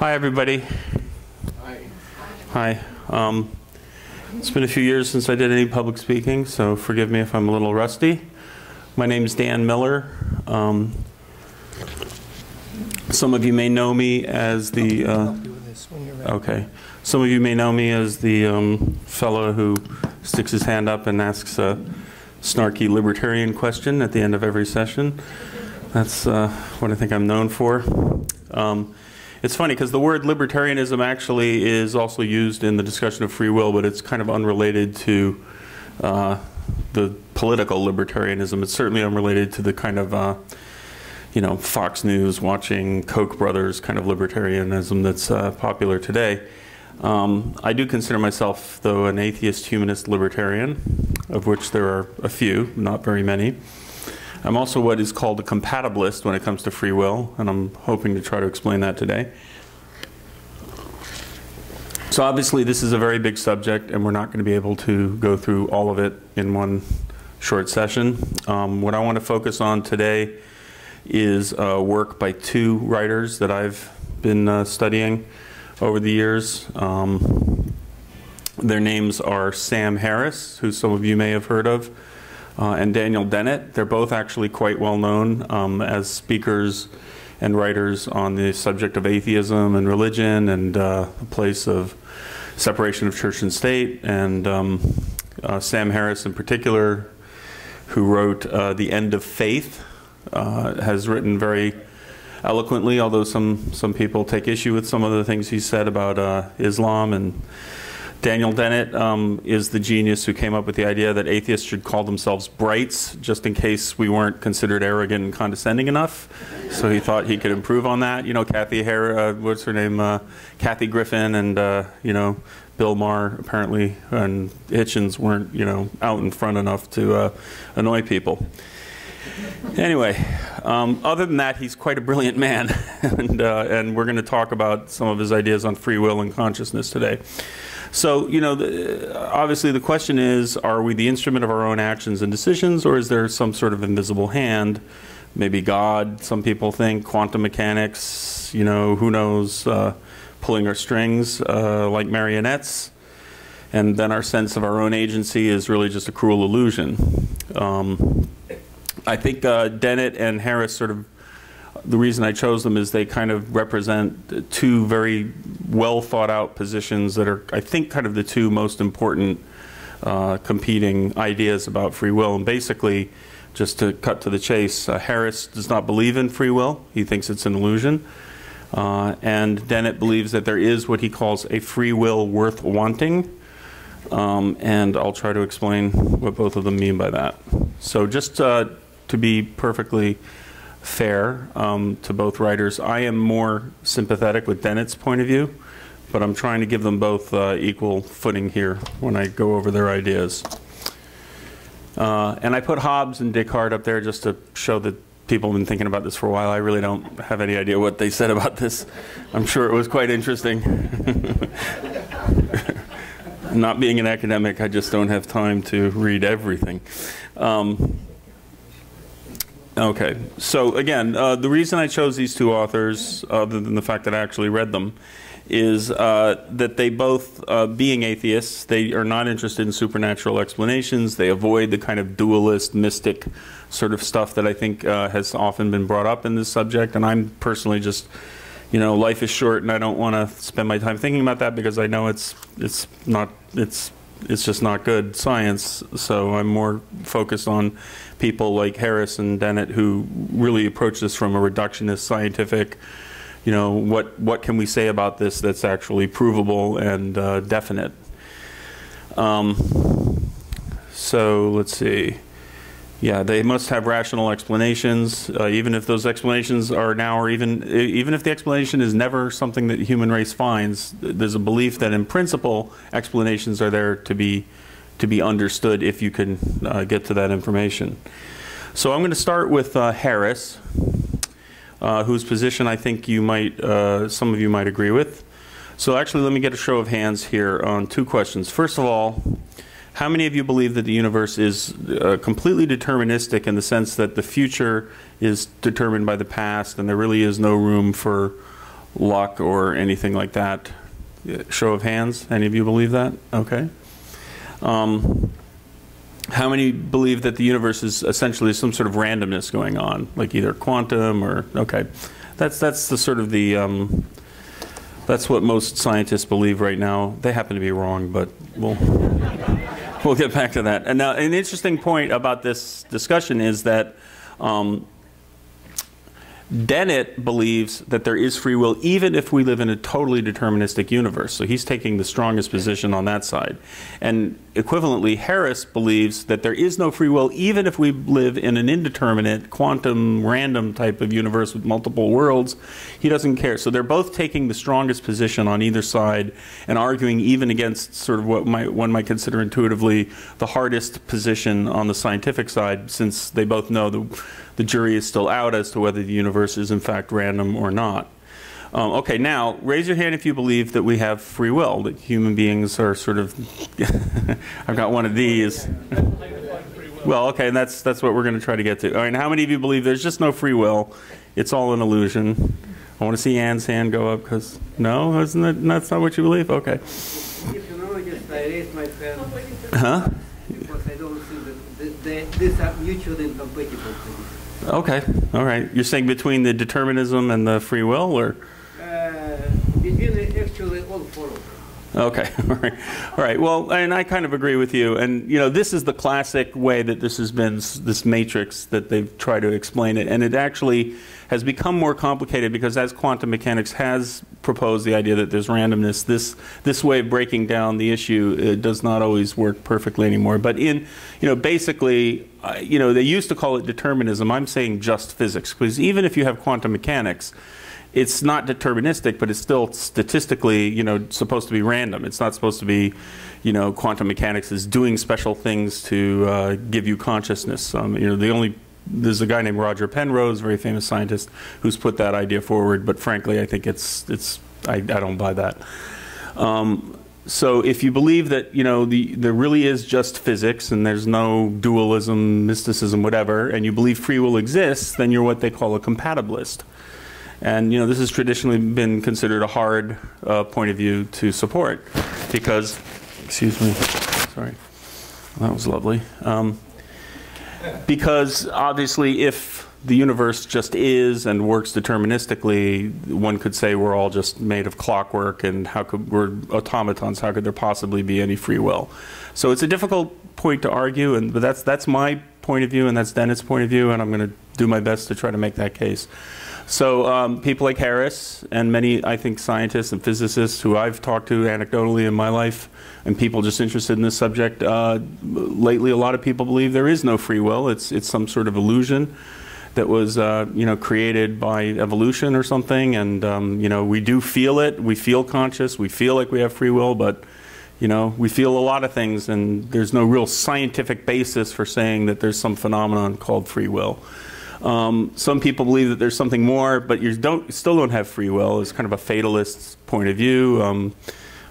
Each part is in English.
Hi, everybody. Hi. It's been a few years since I did any public speaking, so forgive me if I'm a little rusty. My name's Dan Miller. Some of you may know me as the Some of you may know me as the fellow who sticks his hand up and asks a snarky libertarian question at the end of every session. That's what I think I'm known for. It's funny because the word libertarianism actually is also used in the discussion of free will, but it's kind of unrelated to the political libertarianism. It's certainly unrelated to the kind of Fox News watching Koch brothers kind of libertarianism that's popular today. I do consider myself, though, an atheist humanist libertarian, of which there are a few, not very many. I'm also what is called a compatibilist when it comes to free will, and I'm hoping to try to explain that today. So obviously this is a very big subject, and we're not going to be able to go through all of it in one short session. What I want to focus on today is work by two writers that I've been studying over the years. Their names are Sam Harris, who some of you may have heard of, and Dennett. They're both actually quite well known as speakers and writers on the subject of atheism and religion and the place of separation of church and state. And Sam Harris in particular, who wrote The End of Faith, has written very eloquently, although some people take issue with some of the things he said about Islam. And Dennett is the genius who came up with the idea that atheists should call themselves brights, just in case we weren't considered arrogant and condescending enough. So he thought he could improve on that. You know, Kathy Griffin and Bill Maher apparently and Hitchens weren't out in front enough to annoy people. Anyway, other than that, he's quite a brilliant man, and we're going to talk about some of his ideas on free will and consciousness today. So, obviously the question is, are we the instrument of our own actions and decisions, or is there some sort of invisible hand? Maybe God, some people think, quantum mechanics, who knows, pulling our strings like marionettes, and then our sense of our own agency is really just a cruel illusion. I think Dennett and Harris the reason I chose them is they kind of represent two very well thought out positions that are, I think, kind of the two most important competing ideas about free will. And basically, just to cut to the chase, Harris does not believe in free will. He thinks it's an illusion. And Dennett believes that there is what he calls a free will worth wanting. And I'll try to explain what both of them mean by that. So just to be perfectly fair to both writers, I am more sympathetic with Dennett's point of view, but I'm trying to give them both equal footing here when I go over their ideas. And I put Hobbes and Descartes up there just to show that people have been thinking about this for a while. I really don't have any idea what they said about this. I'm sure it was quite interesting. Not being an academic, I just don't have time to read everything. Okay, so again, the reason I chose these two authors, other than the fact that I actually read them, is that they both, being atheists, they are not interested in supernatural explanations. They avoid the kind of dualist, mystic sort of stuff that I think has often been brought up in this subject. And I'm personally just, life is short, and I don't want to spend my time thinking about that because I know it's just not good science. So I'm more focused on people like Harris and Dennett who really approach this from a reductionist scientific, what can we say about this that's actually provable and definite. So let's see. Yeah, they must have rational explanations, even if those explanations are now, or even if the explanation is never something that the human race finds. There's a belief that in principle explanations are there to be understood if you can get to that information. So I'm going to start with Harris, whose position I think some of you might agree with. So actually, let me get a show of hands here on two questions. First of all, how many of you believe that the universe is completely deterministic in the sense that the future is determined by the past and there really is no room for luck or anything like that? Show of hands. Any of you believe that? Okay. How many believe that the universe is essentially some sort of randomness going on, like either quantum or, okay. That's the sort of the, that's what most scientists believe right now. They happen to be wrong, but we'll get back to that. And now, an interesting point about this discussion is that Dennett believes that there is free will even if we live in a totally deterministic universe. So he's taking the strongest position on that side. And equivalently, Harris believes that there is no free will even if we live in an indeterminate, quantum, random type of universe with multiple worlds. He doesn't care. So they're both taking the strongest position on either side and arguing even against sort of what one might consider intuitively the hardest position on the scientific side, since they both know the jury is still out as to whether the universe is in fact random or not. Okay, now raise your hand if you believe that we have free will, that human beings are sort of, I've got one of these. Well, okay, and that's what we're going to try to get to. All right, how many of you believe there's just no free will? It's all an illusion. I want to see Anne's hand go up, because, no, that's not what you believe? Okay. If you know, just I raise my hand. Huh? Because I don't think that these are mutually incompatible things. Okay, all right. You're saying between the determinism and the free will, or? Between actually all four of them. Okay, all right. All right, well, and I kind of agree with you. And, you know, this is the classic way that this has been, this matrix that they've tried to explain it. And it actually has become more complicated because as quantum mechanics has proposed the idea that there's randomness, this way of breaking down the issue does not always work perfectly anymore. But in, you know, basically, you know, they used to call it determinism. I'm saying just physics, because even if you have quantum mechanics, it's not deterministic, but it's still statistically, you know, supposed to be random. It's not supposed to be, you know, quantum mechanics is doing special things to give you consciousness. You know, there's a guy named Roger Penrose, very famous scientist, who's put that idea forward. But frankly, I think I don't buy that. So if you believe that, you know, there really is just physics and there's no dualism, mysticism, whatever, and you believe free will exists, then you're what they call a compatibilist. And, you know, this has traditionally been considered a hard point of view to support because, excuse me, sorry, that was lovely. Because obviously if the universe just is and works deterministically, one could say we're all just made of clockwork and we're automatons, how could there possibly be any free will? So it's a difficult point to argue, but that's my point of view and that's Dennett's point of view, and I'm going to do my best to try to make that case. So people like Harris and many, I think, scientists and physicists who I've talked to anecdotally in my life, and people just interested in this subject, lately a lot of people believe there is no free will. It's some sort of illusion that was you know, created by evolution or something, and you know, we do feel it. We feel conscious. We feel like we have free will, but you know, we feel a lot of things, and there's no real scientific basis for saying that there's some phenomenon called free will. Some people believe that there's something more, but you still don't have free will. It's kind of a fatalist point of view.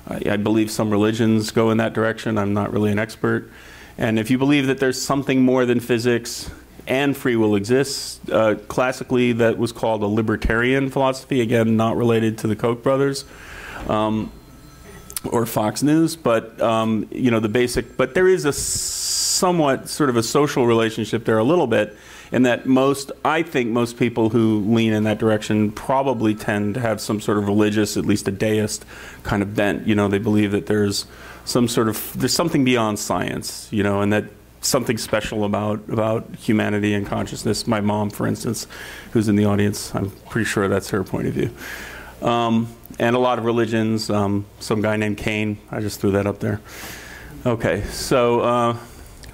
I believe some religions go in that direction. I'm not really an expert. And if you believe that there's something more than physics and free will exists, classically that was called a libertarian philosophy, again, not related to the Koch brothers or Fox News, but you know, the basic, but there is a somewhat sort of a social relationship there a little bit, in that I think most people who lean in that direction probably tend to have some sort of religious, at least a deist kind of bent. You know, they believe that there's something beyond science, you know, and that something special about humanity and consciousness. My mom, for instance, who's in the audience, I'm pretty sure that's her point of view. And a lot of religions, some guy named Cain, I just threw that up there. Okay, so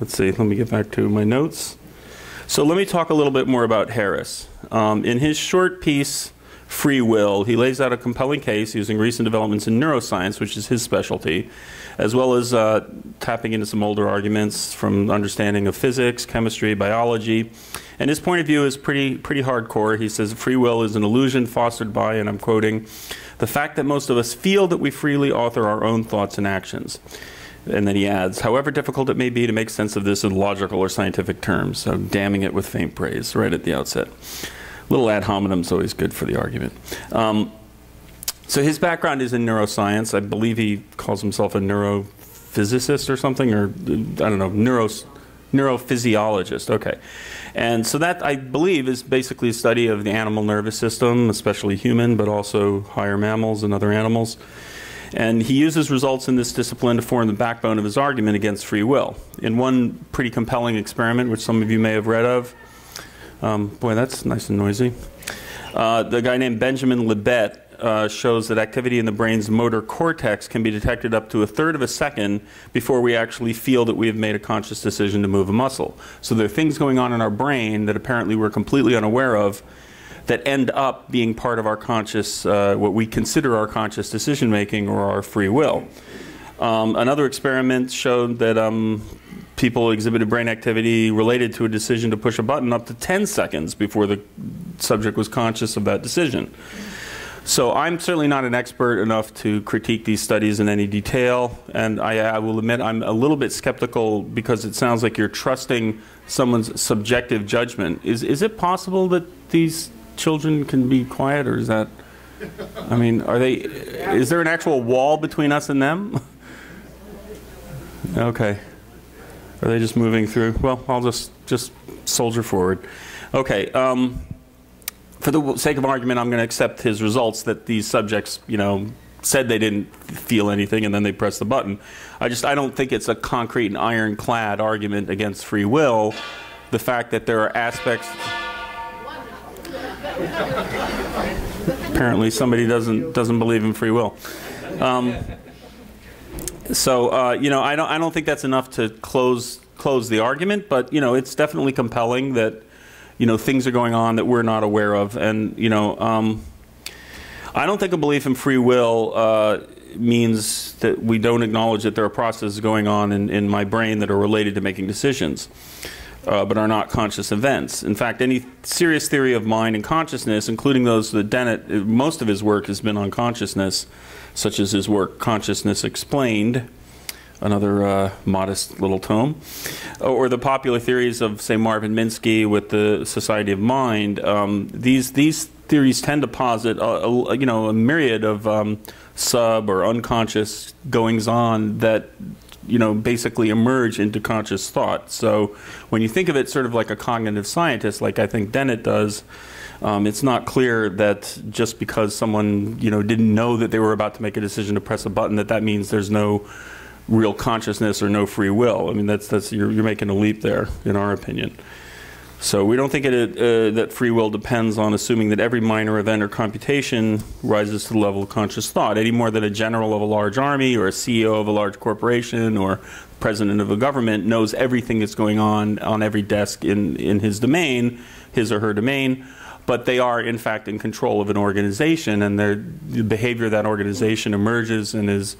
let's see, let me get back to my notes. So let me talk a little bit more about Harris. In his short piece, Free Will, he lays out a compelling case using recent developments in neuroscience, which is his specialty, as well as tapping into some older arguments from understanding of physics, chemistry, biology. And his point of view is pretty hardcore. He says free will is an illusion fostered by, and I'm quoting, the fact that most of us feel that we freely author our own thoughts and actions. And then he adds, however difficult it may be to make sense of this in logical or scientific terms, so damning it with faint praise right at the outset. Little ad hominem is always good for the argument. So his background is in neuroscience. I believe he calls himself a neurophysicist or something, or I don't know, neurophysiologist. Okay. And so that, I believe, is basically a study of the animal nervous system, especially human, but also higher mammals and other animals. And he uses results in this discipline to form the backbone of his argument against free will. In one pretty compelling experiment, which some of you may have read of, boy, that's nice and noisy. The guy named Benjamin Libet shows that activity in the brain's motor cortex can be detected up to 1/3 of a second before we actually feel that we have made a conscious decision to move a muscle. So there are things going on in our brain that apparently we're completely unaware of that end up being part of our conscious, what we consider our conscious decision making or our free will. Another experiment showed that people exhibited brain activity related to a decision to push a button up to 10 seconds before the subject was conscious of that decision. So I'm certainly not an expert enough to critique these studies in any detail, and I will admit I'm a little bit skeptical because it sounds like you're trusting someone's subjective judgment. Is it possible that these children can be quiet, or is that, I mean, is there an actual wall between us and them? Okay. Are they just moving through? Well, I'll just soldier forward. Okay. For the sake of argument, I'm going to accept his results that these subjects, you know, said they didn't feel anything and then they pressed the button. I don't think it's a concrete and ironclad argument against free will. The fact that there are aspects. Apparently, somebody doesn't believe in free will. You know, I don't think that's enough to close the argument, but you know, it's definitely compelling that, you know, things are going on that we're not aware of, and you know, I don't think a belief in free will means that we don't acknowledge that there are processes going on in my brain that are related to making decisions, but are not conscious events. In fact, any serious theory of mind and consciousness, including those that Dennett, most of his work has been on consciousness, such as his work Consciousness Explained, another modest little tome, or the popular theories of, say, Marvin Minsky with the Society of Mind. These theories tend to posit you know, a myriad of sub or unconscious goings-on that, you know, basically emerge into conscious thought. So when you think of it sort of like a cognitive scientist, like I think Dennett does, it's not clear that just because someone, you know, didn't know that they were about to make a decision to press a button, that means there's no real consciousness or no free will. I mean, you're making a leap there, in our opinion. So we don't think that free will depends on assuming that every minor event or computation rises to the level of conscious thought, any more than a general of a large army or a CEO of a large corporation or president of a government knows everything that's going on every desk in his domain, his or her domain. But they are, in fact, in control of an organization, and the behavior of that organization emerges and is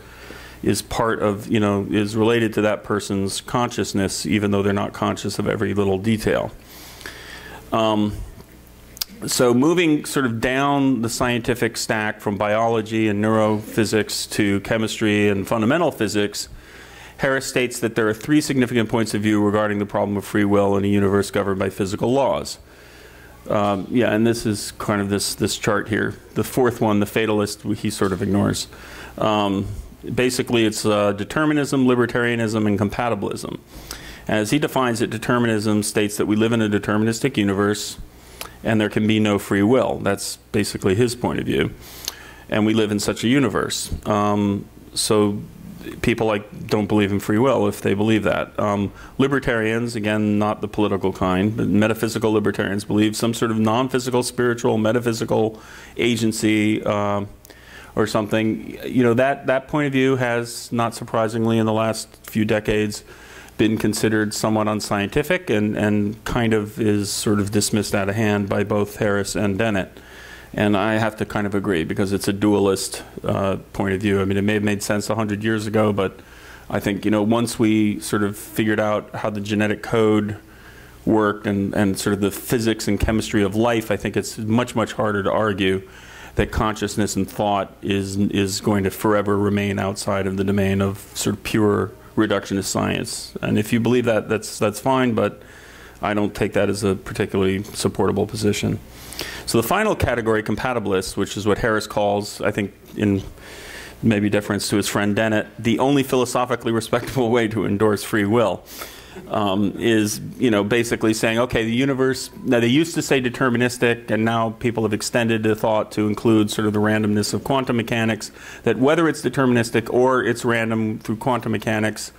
part of, you know, is related to that person's consciousness, even though they're not conscious of every little detail. So moving sort of down the scientific stack from biology and neurophysics to chemistry and fundamental physics, Harris states that there are 3 significant points of view regarding the problem of free will in a universe governed by physical laws. Yeah, and this is kind of this chart here. The 4th one, the fatalist, he sort of ignores. Basically, it's determinism, libertarianism, and compatibilism. As he defines it, determinism states that we live in a deterministic universe and there can be no free will. That's basically his point of view. And we live in such a universe. So people don't believe in free will if they believe that. Libertarians, again, not the political kind, but metaphysical libertarians believe some sort of non-physical, spiritual, metaphysical agency or something. You know, that point of view has, not surprisingly, in the last few decades, been considered somewhat unscientific and kind of is sort of dismissed out of hand by both Harris and Dennett. And I have to kind of agree, because it's a dualist point of view. I mean, it may have made sense 100 years ago, but I think, you know, once we sort of figured out how the genetic code worked and sort of the physics and chemistry of life, I think it's much, much harder to argue that consciousness and thought is going to forever remain outside of the domain of sort of pure reductionist science. And if you believe that, that's fine, but I don't take that as a particularly supportable position. So the final category, compatibilists, which is what Harris calls, I think in maybe deference to his friend Dennett, the only philosophically respectable way to endorse free will, is, you know, basically saying, okay, the universe, now they used to say deterministic, and now people have extended the thought to include sort of the randomness of quantum mechanics, that whether it's deterministic or it's random through quantum mechanics,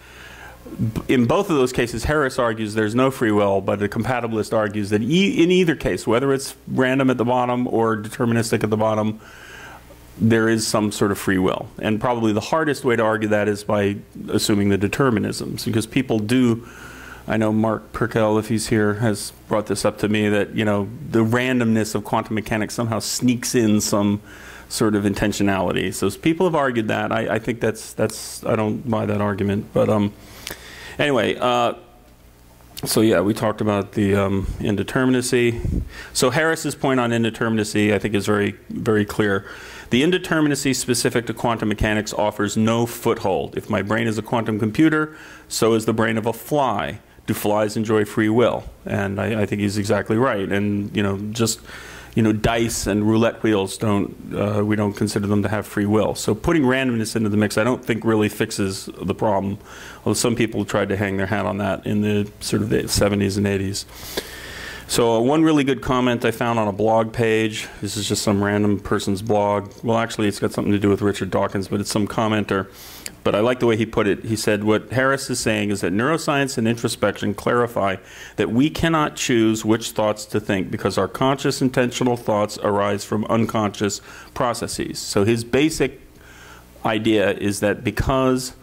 in both of those cases, Harris argues there's no free will, but a compatibilist argues that in either case, whether it's random at the bottom or deterministic at the bottom, there is some sort of free will. And probably the hardest way to argue that is by assuming the determinisms, because people do, I know Mark Perkel, if he's here, has brought this up to me, that, you know, the randomness of quantum mechanics somehow sneaks in some sort of intentionality. So people have argued that. I think that's I don't buy that argument. But anyway, so yeah, we talked about the indeterminacy. So Harris's point on indeterminacy, I think, is very, very clear. The indeterminacy specific to quantum mechanics offers no foothold. If my brain is a quantum computer, so is the brain of a fly. Do flies enjoy free will? And I think he's exactly right. And, you know, just, you know, dice and roulette wheels we don't consider them to have free will. So putting randomness into the mix, I don't think really fixes the problem. Although some people tried to hang their hat on that in the sort of the 70s and 80s. So one really good comment I found on a blog page, this is just some random person's blog. Well, actually, it's got something to do with Richard Dawkins, but it's some commenter. But I like the way he put it. He said, what Harris is saying is that neuroscience and introspection clarify that we cannot choose which thoughts to think because our conscious intentional thoughts arise from unconscious processes. So his basic idea is that because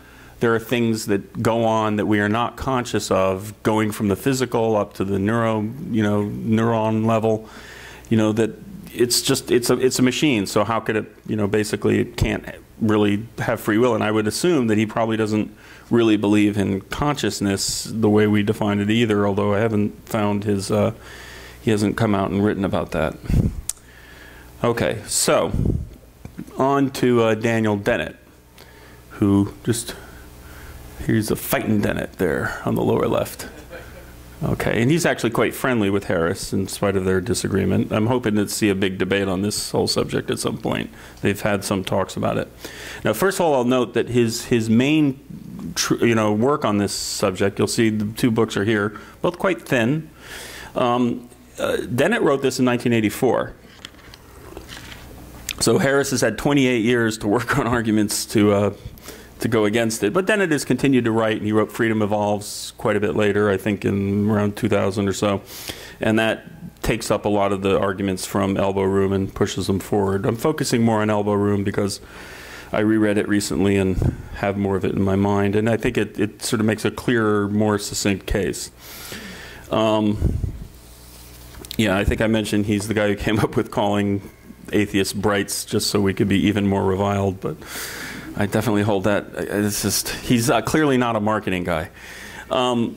there are things that go on that we are not conscious of, going from the physical up to the neuron level, you know, that it's just, it's a machine. So how could it, you know, basically it can't really have free will. And I would assume that he probably doesn't really believe in consciousness the way we define it either, although I haven't found his, he hasn't come out and written about that. Okay, so on to Daniel Dennett, who just, here's a fighting Dennett there on the lower left. Okay, and he's actually quite friendly with Harris in spite of their disagreement. I'm hoping to see a big debate on this whole subject at some point. They've had some talks about it. Now, first of all, I'll note that his main work on this subject, you'll see the two books are here, both quite thin. Dennett wrote this in 1984. So Harris has had 28 years to work on arguments to go against it. But Dennett has continued to write, and he wrote Freedom Evolves quite a bit later, I think in around 2000 or so. And that takes up a lot of the arguments from Elbow Room and pushes them forward. I'm focusing more on Elbow Room because I reread it recently and have more of it in my mind. And I think it sort of makes a clearer, more succinct case. Yeah, I think I mentioned he's the guy who came up with calling atheists brights just so we could be even more reviled, but I definitely hold that. It's just, he's clearly not a marketing guy. Dennett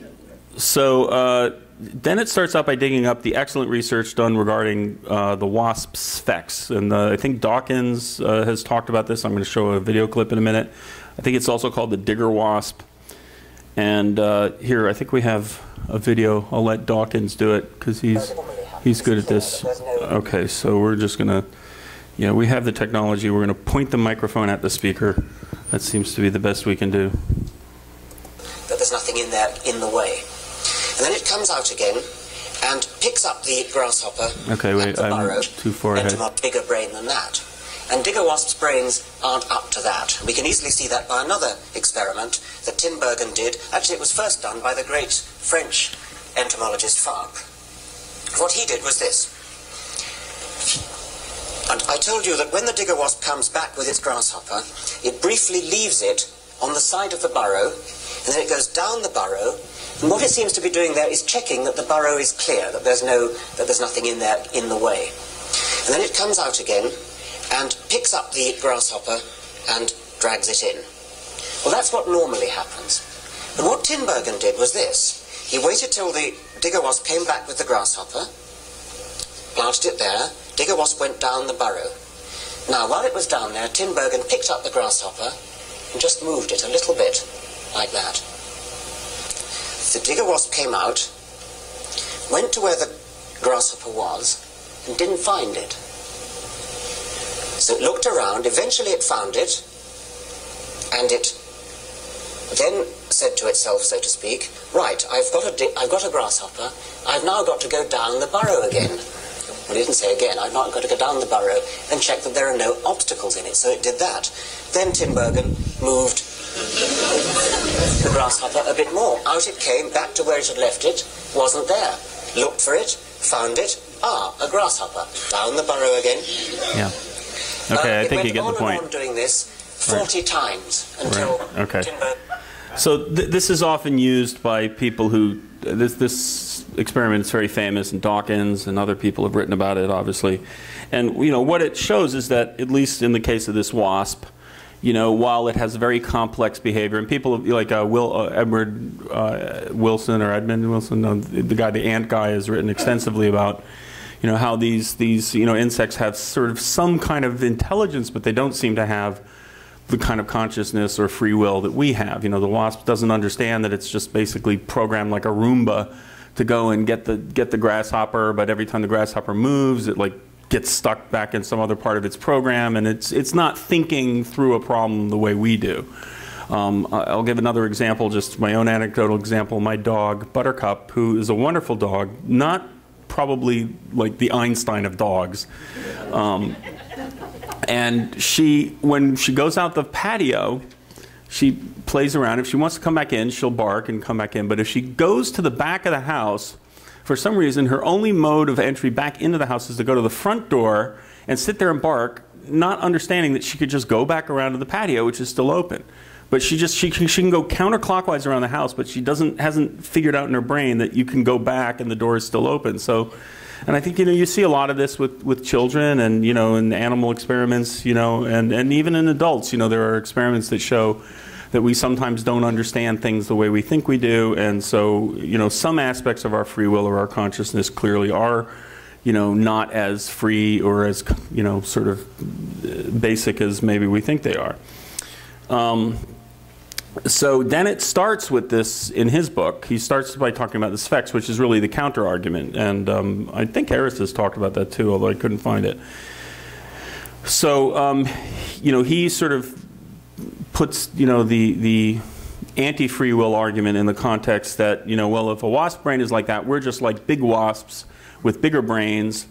starts out by digging up the excellent research done regarding the WASP specs. And I think Dawkins has talked about this. I'm going to show a video clip in a minute. I think it's also called the Digger WASP. And here, I think we have a video. I'll let Dawkins do it because he's good at this. Okay, so we're just going to, yeah, we have the technology. We're going to point the microphone at the speaker. That seems to be the best we can do. That there's nothing in there in the way. And then it comes out again and picks up the grasshopper. Okay, wait, I'm too far ahead. Into a bigger brain than that. And digger wasps' brains aren't up to that. We can easily see that by another experiment that Tinbergen did. Actually, it was first done by the great French entomologist Fabre. What he did was this. And I told you that when the digger wasp comes back with its grasshopper, it briefly leaves it on the side of the burrow, and then it goes down the burrow, and what it seems to be doing there is checking that the burrow is clear, that there's nothing in there in the way. And then it comes out again and picks up the grasshopper and drags it in. Well, that's what normally happens. But what Tinbergen did was this. He waited till the digger wasp came back with the grasshopper, planted it there. Digger wasp went down the burrow. Now, while it was down there, Tinbergen picked up the grasshopper and just moved it a little bit, like that. The digger wasp came out, went to where the grasshopper was and didn't find it. So it looked around, eventually it found it, and it then said to itself, so to speak, right, I've got a grasshopper, I've now got to go down the burrow again. Well, it didn't say again, I've now got to go down the burrow and check that there are no obstacles in it, so it did that. Then Tinbergen moved the grasshopper a bit more. Out it came, back to where it had left it, wasn't there. Looked for it, found it, a grasshopper. Down the burrow again. Yeah. Okay, I think you get the point. It went on and on doing this 40 times until Tinbergen... So this is often used by people who, this experiment is very famous, and Dawkins and other people have written about it, obviously. And, you know, what it shows is that, at least in the case of this wasp, you know, while it has very complex behavior, and people like Edmund Wilson, the guy, the ant guy, has written extensively about, you know, how these you know, insects have sort of some kind of intelligence, but they don't seem to have the kind of consciousness or free will that we have. You know, the wasp doesn't understand that it's just basically programmed like a Roomba to go and get the grasshopper, but every time the grasshopper moves, it like gets stuck back in some other part of its program, and it's not thinking through a problem the way we do. I'll give another example, just my own anecdotal example. My dog, Buttercup, who is a wonderful dog, not probably like the Einstein of dogs, and when she goes out the patio, she plays around. If she wants to come back in, she'll bark and come back in. But if she goes to the back of the house, for some reason, her only mode of entry back into the house is to go to the front door and sit there and bark, not understanding that she could just go back around to the patio, which is still open. But she can go counterclockwise around the house, but she hasn't figured out in her brain that you can go back and the door is still open. So, and I think, you know, you see a lot of this with children, and, you know, in animal experiments, you know, and even in adults, you know, there are experiments that show that we sometimes don't understand things the way we think we do. And so, you know, some aspects of our free will or our consciousness clearly are, you know, not as free or as, you know, sort of basic as maybe we think they are. So Dennett starts with this in his book. He starts by talking about the Sphex, which is really the counter-argument. And I think Harris has talked about that too, although I couldn't find it. So, you know, he sort of puts, you know, the anti-free will argument in the context that, you know, well, if a wasp brain is like that, we're just like big wasps with bigger brains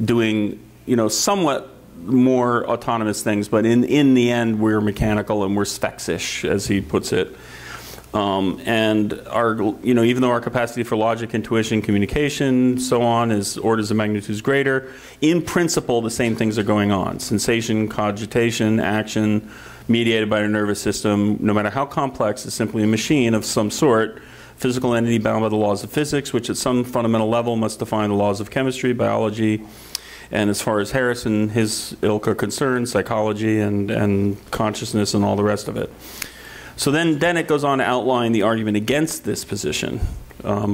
doing, you know, somewhat more autonomous things, but in the end we're mechanical and we're Sphex-ish, as he puts it. And our, you know, even though our capacity for logic, intuition, communication, so on, is orders of magnitudes greater, in principle the same things are going on. Sensation, cogitation, action, mediated by our nervous system, no matter how complex, is simply a machine of some sort, physical entity bound by the laws of physics, which at some fundamental level must define the laws of chemistry, biology, and as far as Harris and his ilk are concerned, psychology and consciousness and all the rest of it. So then Dennett goes on to outline the argument against this position.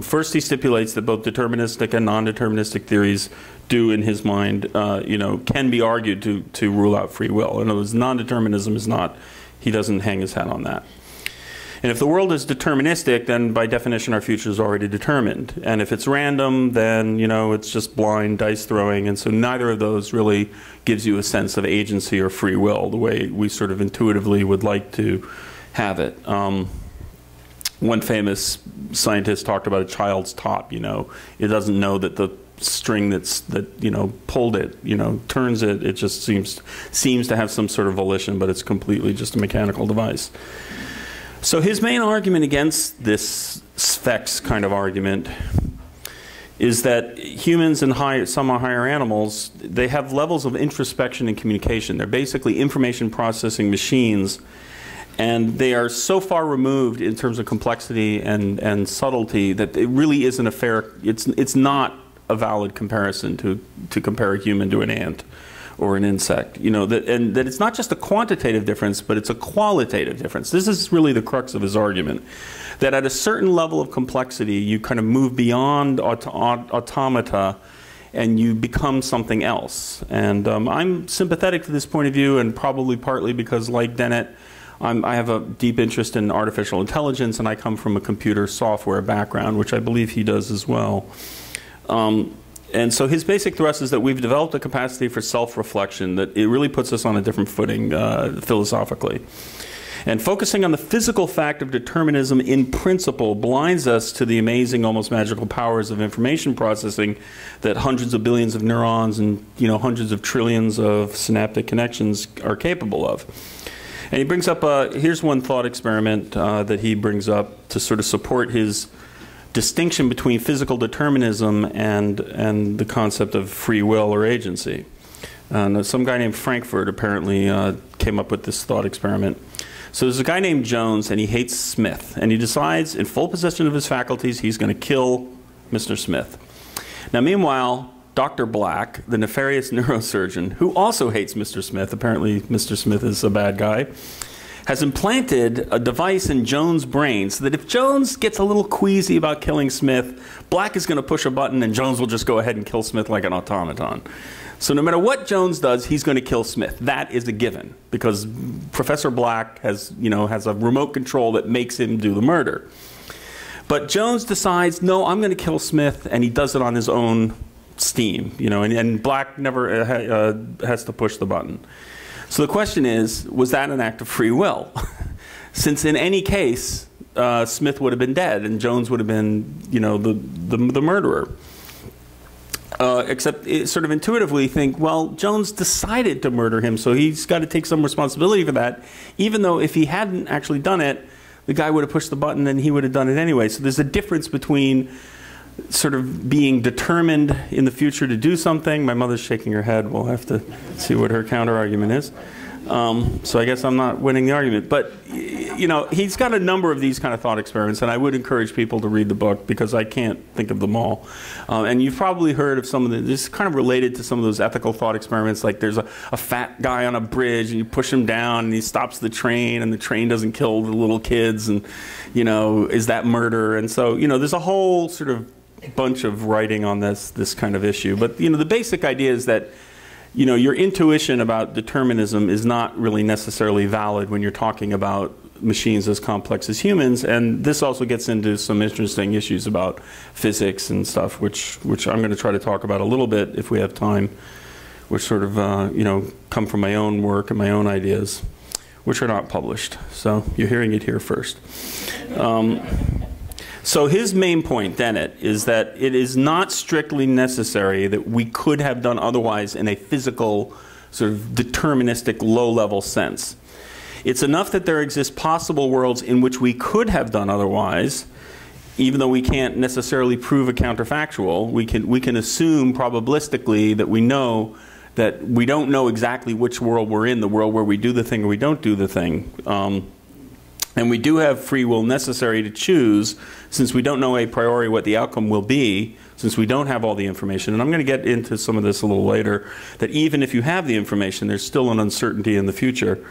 First, he stipulates that both deterministic and non-deterministic theories do, in his mind, you know, can be argued to rule out free will. In other words, non-determinism is not, he doesn't hang his hat on that. And if the world is deterministic, then by definition our future is already determined. And if it's random, then, you know, it's just blind dice throwing. And so neither of those really gives you a sense of agency or free will the way we sort of intuitively would like to have it. One famous scientist talked about a child's top. You know, it doesn't know that the string that you know pulled it, you know, turns it. It just seems to have some sort of volition, but it's completely just a mechanical device. So his main argument against this Sphex kind of argument is that humans and some higher animals, they have levels of introspection and communication. They're basically information processing machines, and they are so far removed in terms of complexity and subtlety that it really isn't a fair, it's not a valid comparison to compare a human to an ant or an insect. You know, and that it's not just a quantitative difference, but it's a qualitative difference. This is really the crux of his argument, that at a certain level of complexity you kind of move beyond automata and you become something else. And I'm sympathetic to this point of view, and probably partly because, like Dennett, I have a deep interest in artificial intelligence, and I come from a computer software background, which I believe he does as well. And so his basic thrust is that we've developed a capacity for self-reflection that it really puts us on a different footing philosophically. And focusing on the physical fact of determinism in principle blinds us to the amazing, almost magical powers of information processing that hundreds of billions of neurons and hundreds of trillions of synaptic connections are capable of. And he brings up, here's one thought experiment that he brings up to sort of support his distinction between physical determinism and the concept of free will or agency. Some guy named Frankfurt apparently came up with this thought experiment. So there's a guy named Jones, and he hates Smith, and he decides, in full possession of his faculties, he's going to kill Mr. Smith. Now, meanwhile, Dr. Black, the nefarious neurosurgeon, who also hates Mr. Smith, apparently Mr. Smith is a bad guy, has implanted a device in Jones' brain so that if Jones gets a little queasy about killing Smith, Black is going to push a button and Jones will just go ahead and kill Smith like an automaton. So no matter what Jones does, he's going to kill Smith. That is a given because Professor Black has a remote control that makes him do the murder. But Jones decides, no, I'm going to kill Smith, and he does it on his own steam, and Black never has to push the button. So the question is, was that an act of free will? Since in any case, Smith would have been dead and Jones would have been, the murderer. Except sort of intuitively think, well, Jones decided to murder him, so he's got to take some responsibility for that, even though if he hadn't actually done it, the guy would have pushed the button and he would have done it anyway. So there's a difference between sort of being determined in the future to do something. My mother's shaking her head. We'll have to see what her counter-argument is. So I guess I'm not winning the argument. But, he's got a number of these kind of thought experiments, and I would encourage people to read the book because I can't think of them all. And you've probably heard of some of this is kind of related to some of those ethical thought experiments, like there's a fat guy on a bridge, and you push him down, and he stops the train, and the train doesn't kill the little kids, and, is that murder? And so, there's a whole sort of bunch of writing on this kind of issue. But, the basic idea is that your intuition about determinism is not really necessarily valid when you're talking about machines as complex as humans, and this also gets into some interesting issues about physics and stuff, which I'm going to try to talk about a little bit if we have time, which sort of come from my own work and my own ideas, which are not published. So you're hearing it here first. So his main point, Dennett, is that it is not strictly necessary that we could have done otherwise in a physical, sort of deterministic, low-level sense. It's enough that there exist possible worlds in which we could have done otherwise, even though we can't necessarily prove a counterfactual. We can assume probabilistically that we know that we don't know exactly which world we're in, the world where we do the thing or we don't do the thing. And we do have free will necessary to choose, since we don't know a priori what the outcome will be, since we don't have all the information. And I'm going to get into some of this a little later, that even if you have the information, there's still an uncertainty in the future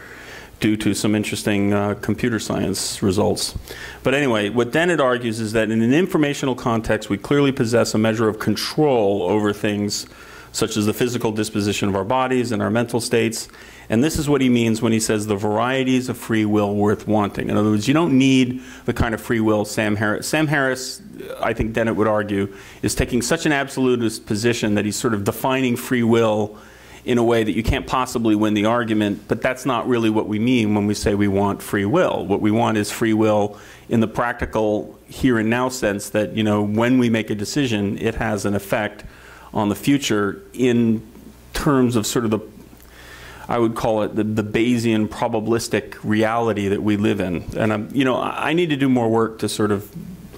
due to some interesting computer science results. But anyway, what Dennett argues is that in an informational context, we clearly possess a measure of control over things such as the physical disposition of our bodies and our mental states. And this is what he means when he says the varieties of free will worth wanting. In other words, you don't need the kind of free will Sam Harris. Sam Harris, I think Dennett would argue, is taking such an absolutist position that he's sort of defining free will in a way that you can't possibly win the argument, but that's not really what we mean when we say we want free will. What we want is free will in the practical here and now sense that, when we make a decision, it has an effect on the future in terms of sort of I would call it the Bayesian probabilistic reality that we live in. And I need to do more work to sort of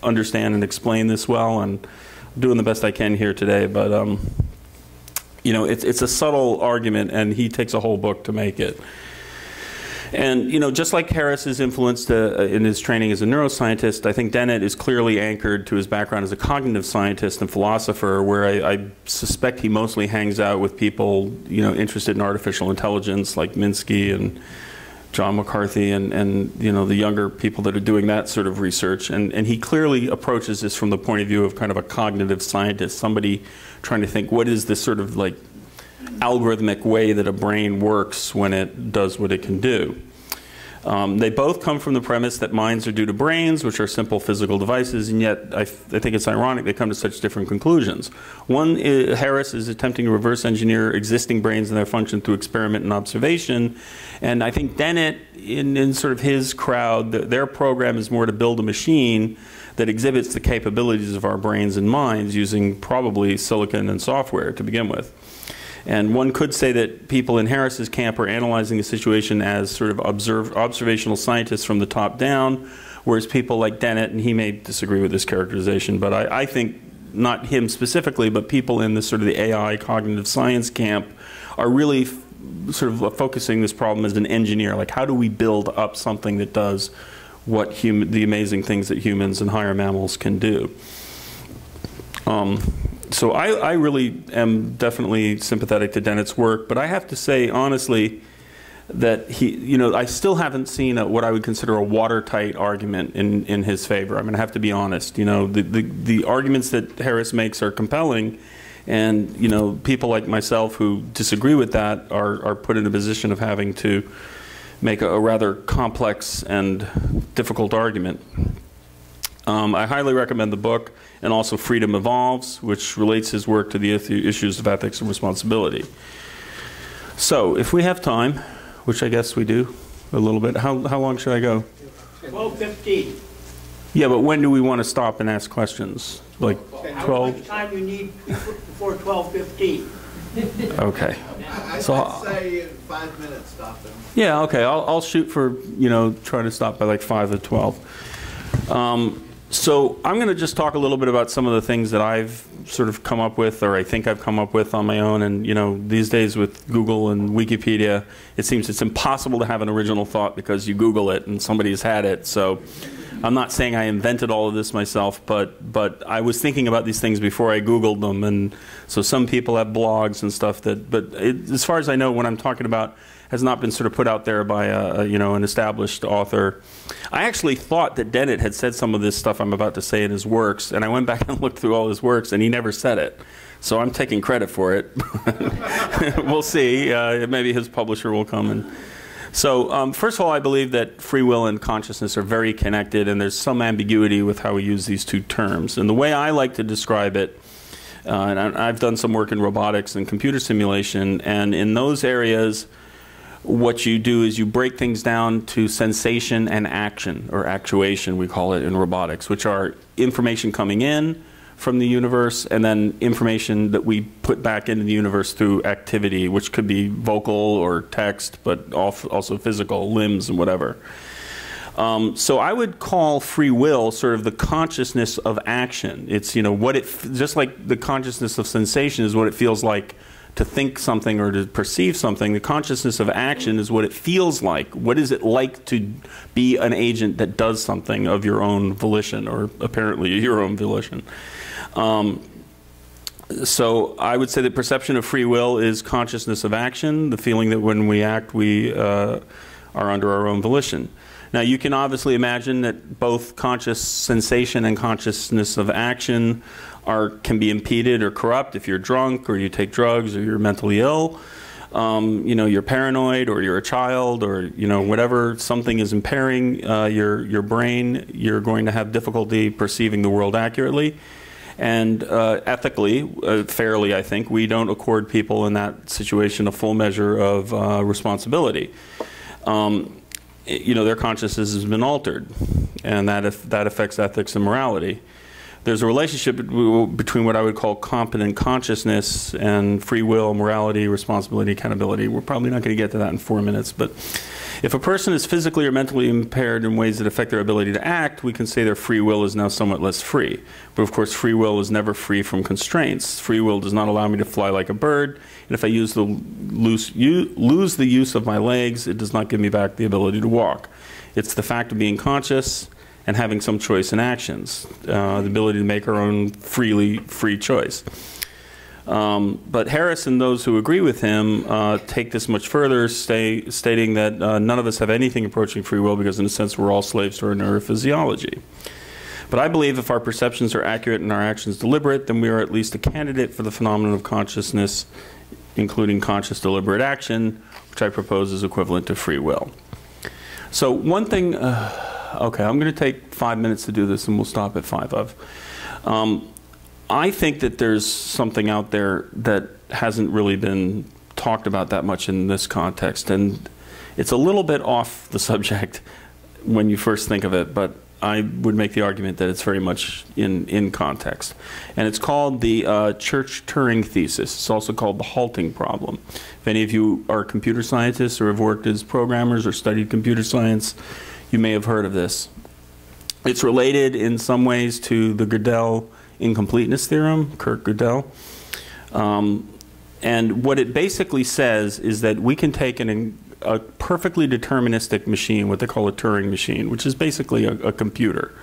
understand and explain this well, and I'm doing the best I can here today. But it's a subtle argument, and he takes a whole book to make it. And just like Harris is influenced in his training as a neuroscientist, I think Dennett is clearly anchored to his background as a cognitive scientist and philosopher, where I suspect he mostly hangs out with people interested in artificial intelligence, like Minsky and John McCarthy and the younger people that are doing that sort of research. And he clearly approaches this from the point of view of kind of a cognitive scientist, somebody trying to think, what is this sort of like algorithmic way that a brain works when it does what it can do. They both come from the premise that minds are due to brains, which are simple physical devices, and yet I think it's ironic they come to such different conclusions. One, Harris is attempting to reverse engineer existing brains and their function through experiment and observation, and I think Dennett, in sort of his crowd, their program is more to build a machine that exhibits the capabilities of our brains and minds using probably silicon and software to begin with. And one could say that people in Harris's camp are analyzing the situation as sort of observational scientists from the top down, whereas people like Dennett, and he may disagree with this characterization, but I think not him specifically, but people in this sort of the AI cognitive science camp are really sort of focusing this problem as an engineer. Like, how do we build up something that does what the amazing things that humans and higher mammals can do? So I really am definitely sympathetic to Dennett's work, but I have to say honestly that I still haven't seen what I would consider a watertight argument in his favor. I'm going to have to be honest. The arguments that Harris makes are compelling, and people like myself who disagree with that are put in a position of having to make a rather complex and difficult argument. I highly recommend the book, and also Freedom Evolves, which relates his work to the issues of ethics and responsibility. So, if we have time, which I guess we do a little bit, how long should I go? 12:15. Yeah, but when do we want to stop and ask questions? Like 12? How much time you need before 12:15? Okay. I'd say 5 minutes stop them. Yeah, okay. I'll shoot for, try to stop by like 5 to 12. So I'm going to just talk a little bit about some of the things that I've sort of come up with, or I think I've come up with on my own. And these days with Google and Wikipedia, it seems it's impossible to have an original thought because you Google it and somebody's had it. So I'm not saying I invented all of this myself, but I was thinking about these things before I Googled them. And so some people have blogs and stuff but as far as I know, what I'm talking about has not been sort of put out there by an established author. I actually thought that Dennett had said some of this stuff I'm about to say in his works, and I went back and looked through all his works, and he never said it. So I'm taking credit for it. We'll see. Maybe his publisher will come in. So first of all, I believe that free will and consciousness are very connected, and there's some ambiguity with how we use these two terms. And the way I like to describe it, and I've done some work in robotics and computer simulation, and in those areas, what you do is you break things down to sensation and action, or actuation we call it in robotics, which are information coming in from the universe and then information that we put back into the universe through activity, which could be vocal or text, but also physical, limbs and whatever. So I would call free will sort of the consciousness of action. It's just like the consciousness of sensation is what it feels like to think something or to perceive something. The consciousness of action is what it feels like. What is it like to be an agent that does something of your own volition, or apparently your own volition? So I would say the perception of free will is consciousness of action, the feeling that when we act we are under our own volition. Now you can obviously imagine that both conscious sensation and consciousness of action can be impeded or corrupt if you're drunk or you take drugs or you're mentally ill. You're paranoid or you're a child or whatever, something is impairing your brain. You're going to have difficulty perceiving the world accurately. And ethically, fairly, I think, we don't accord people in that situation a full measure of responsibility. Their consciousness has been altered, and that affects ethics and morality. There's a relationship between what I would call competent consciousness and free will, morality, responsibility, accountability. We're probably not going to get to that in 4 minutes, but if a person is physically or mentally impaired in ways that affect their ability to act, we can say their free will is now somewhat less free. But of course, free will is never free from constraints. Free will does not allow me to fly like a bird, and if I lose the use of my legs, it does not give me back the ability to walk. It's the fact of being conscious and having some choice in actions, the ability to make our own free choice. But Harris and those who agree with him take this much further, stating that none of us have anything approaching free will because in a sense we're all slaves to our neurophysiology. But I believe if our perceptions are accurate and our actions deliberate, then we are at least a candidate for the phenomenon of consciousness, including conscious deliberate action, which I propose is equivalent to free will. So one thing, okay, I'm going to take 5 minutes to do this, and we'll stop at 5 of. I think that there's something out there that hasn't really been talked about that much in this context, and it's a little bit off the subject when you first think of it, but I would make the argument that it's very much in context. And it's called the Church-Turing thesis. It's also called the halting problem. If any of you are computer scientists or have worked as programmers or studied computer science, you may have heard of this. It's related in some ways to the Gödel incompleteness theorem, Kurt Gödel. And what it basically says is that we can take a perfectly deterministic machine, what they call a Turing machine, which is basically a computer.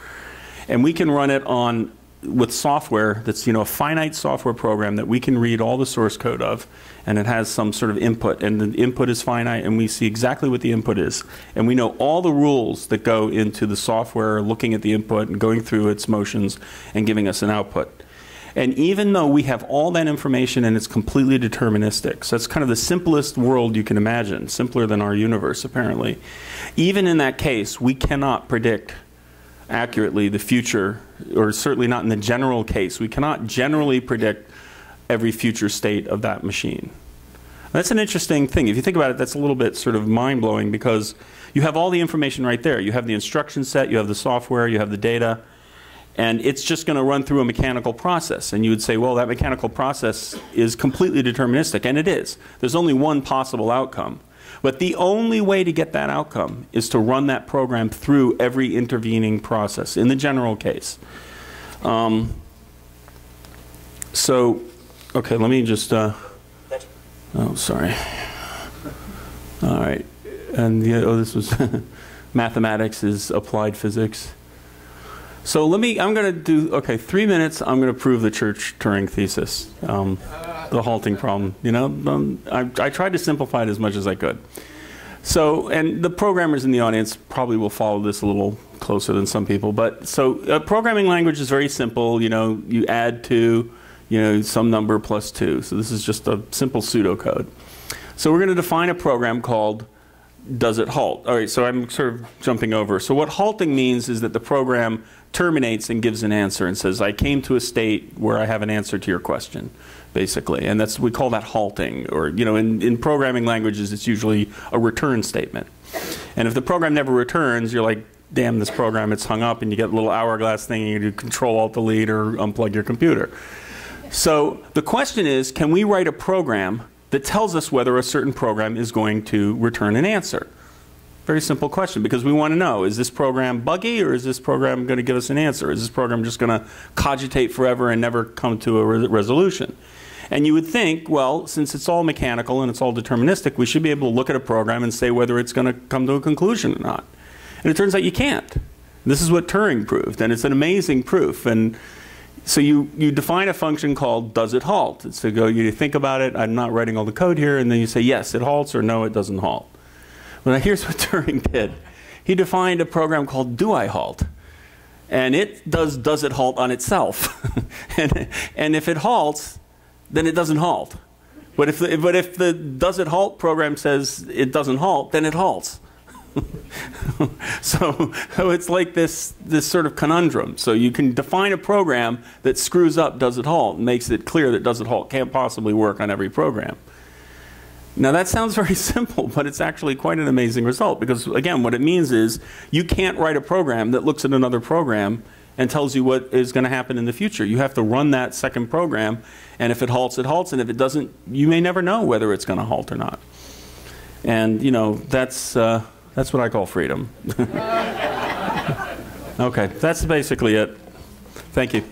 And we can run it on with software that's, a finite software program that we can read all the source code of, and it has some sort of input, and the input is finite, and we see exactly what the input is. And we know all the rules that go into the software looking at the input and going through its motions and giving us an output. And even though we have all that information and it's completely deterministic, so it's kind of the simplest world you can imagine, simpler than our universe apparently, even in that case, we cannot predict accurately the future, or certainly not in the general case. We cannot generally predict every future state of that machine. That's an interesting thing. If you think about it, that's a little bit sort of mind-blowing, because you have all the information right there. You have the instruction set, you have the software, you have the data, and it's just going to run through a mechanical process. And you would say, well, that mechanical process is completely deterministic, and it is. There's only one possible outcome. But the only way to get that outcome is to run that program through every intervening process, in the general case. So, okay, let me just, oh, sorry. All right. And this was, mathematics is applied physics. So I'm going to do, okay, 3 minutes, I'm going to prove the Church-Turing thesis, the halting problem. I tried to simplify it as much as I could. So, and the programmers in the audience probably will follow this a little closer than some people. But, so programming language is very simple. You add 2, some number plus 2. So this is just a simple pseudocode. So we're going to define a program called does it halt? All right, so I'm sort of jumping over. So what halting means is that the program terminates and gives an answer and says, I came to a state where I have an answer to your question, basically. And we call that halting. Or, in programming languages, it's usually a return statement. And if the program never returns, you're like, damn, this program, it's hung up, and you get a little hourglass thing, and you do Control-Alt-Delete or unplug your computer. So the question is, can we write a program that tells us whether a certain program is going to return an answer? Very simple question, because we want to know, is this program buggy, or is this program going to give us an answer? Is this program just going to cogitate forever and never come to a resolution? And you would think, well, since it's all mechanical and it's all deterministic, we should be able to look at a program and say whether it's going to come to a conclusion or not. And it turns out you can't. This is what Turing proved, and it's an amazing proof. And so you define a function called does it halt. So you think about it, I'm not writing all the code here, and then you say yes, it halts, or no, it doesn't halt. Well, now here's what Turing did. He defined a program called do I halt. And it does it halt on itself. and if it halts, then it doesn't halt. But if the does it halt program says it doesn't halt, then it halts. So it's like this sort of conundrum. So you can define a program that screws up does it halt and makes it clear that does it halt can't possibly work on every program. Now that sounds very simple, but it's actually quite an amazing result, because again, what it means is you can't write a program that looks at another program and tells you what is going to happen in the future. You have to run that second program, and if it halts, it halts, and if it doesn't, you may never know whether it's going to halt or not. And that's what I call freedom. Okay, that's basically it. Thank you.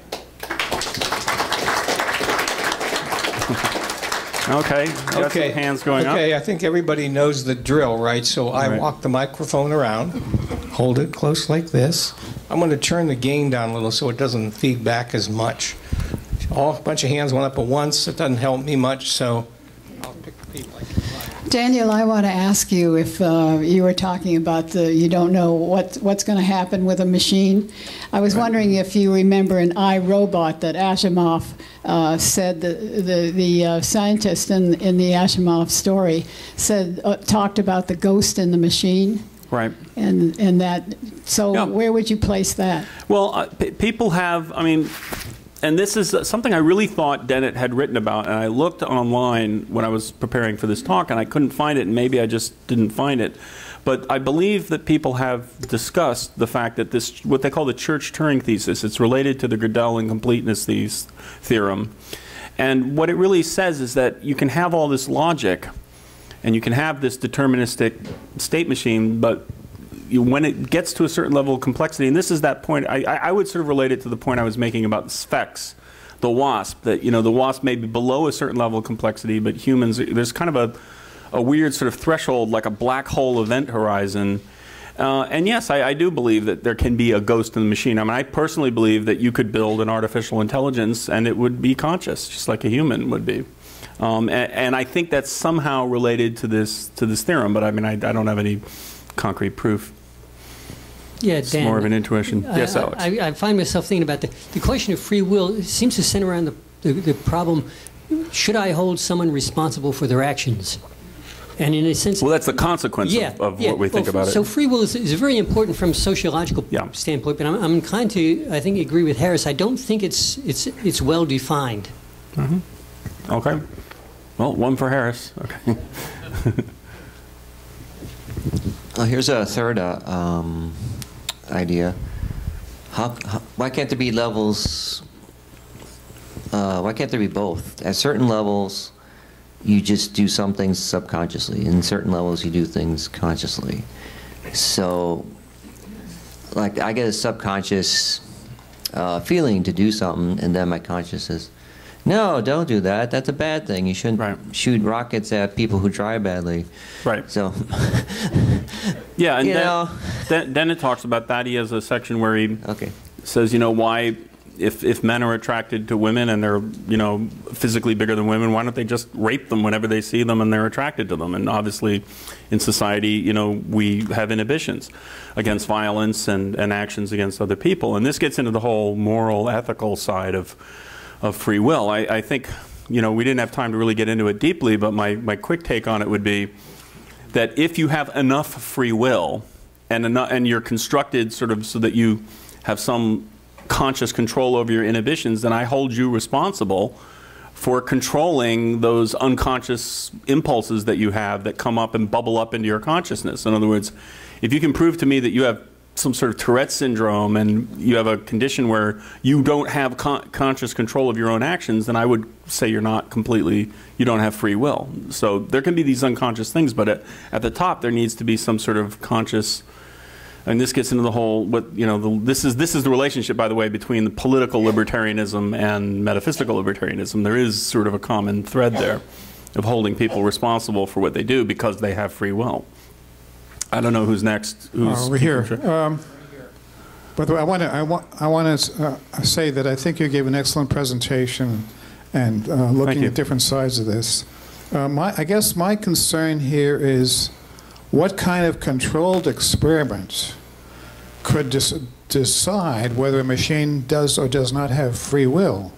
Okay, got some hands going up. Okay, I think everybody knows the drill, right? So I walk the microphone around, hold it close like this. I'm going to turn the gain down a little so it doesn't feed back as much. A bunch of hands went up at once. It doesn't help me much, so I'll pick the people I can find. Daniel, I want to ask you if you were talking about you don't know what's going to happen with a machine. I was wondering if you remember in I, Robot that Asimov said, the scientist in the Asimov story talked about the ghost in the machine. Right. And that, so Yeah. where would you place that? Well, people have, I mean, and this is something I really thought Dennett had written about, and I looked online when I was preparing for this talk, and I couldn't find it, and maybe I just didn't find it. But I believe that people have discussed the fact that this, what they call the Church-Turing thesis, it's related to the Gödel incompleteness theorem. And what it really says is that you can have all this logic, and you can have this deterministic state machine, but when it gets to a certain level of complexity, and this is that point, I would sort of relate it to the point I was making about Sphex, the wasp, that, you know, the wasp may be below a certain level of complexity, but humans, there's kind of a weird sort of threshold, like a black hole event horizon. And yes, I do believe that there can be a ghost in the machine. I mean, I personally believe that you could build an artificial intelligence and it would be conscious, just like a human would be. And I think that's somehow related to this theorem, but I mean, I don't have any concrete proof. Yeah, It's Dan, more of an intuition. Yes, Alex. I find myself thinking about the question of free will. It seems to center around the problem, should I hold someone responsible for their actions? And in a sense... Well, that's the consequence of what we think about it. So free will is very important from a sociological standpoint, but I'm inclined to, I think, agree with Harris. I don't think it's well defined. Mm-hmm. Okay. Well, one for Harris. Okay. Here's a third idea. Why can't there be levels? Why can't there be both? At certain levels, you just do some things subconsciously. In certain levels, you do things consciously. So, like, I get a subconscious feeling to do something, and then my conscious says, no, don't do that. That's a bad thing. You shouldn't shoot rockets at people who drive badly. Right. So, yeah, and Dennett talks about that. He has a section where he says, you know, why, if men are attracted to women and they're, you know, physically bigger than women, why don't they just rape them whenever they see them and they're attracted to them? And obviously, in society, you know, we have inhibitions against violence and actions against other people. And this gets into the whole moral, ethical side of free will. I think, you know, we didn't have time to really get into it deeply, but my quick take on it would be that if you have enough free will and you're constructed sort of so that you have some conscious control over your inhibitions, then I hold you responsible for controlling those unconscious impulses that you have that come up and bubble up into your consciousness. In other words, if you can prove to me that you have some sort of Tourette's syndrome and you have a condition where you don't have conscious control of your own actions, then I would say you don't have free will. So there can be these unconscious things, but at the top there needs to be some sort of conscious, and this gets into the whole, this is the relationship, by the way, between the political libertarianism and metaphysical libertarianism. There is sort of a common thread there of holding people responsible for what they do because they have free will. I don't know who's next. Over here. By the way, I want to say that I think you gave an excellent presentation and looking at different sides of this. I guess my concern here is what kind of controlled experiment could decide whether a machine does or does not have free will.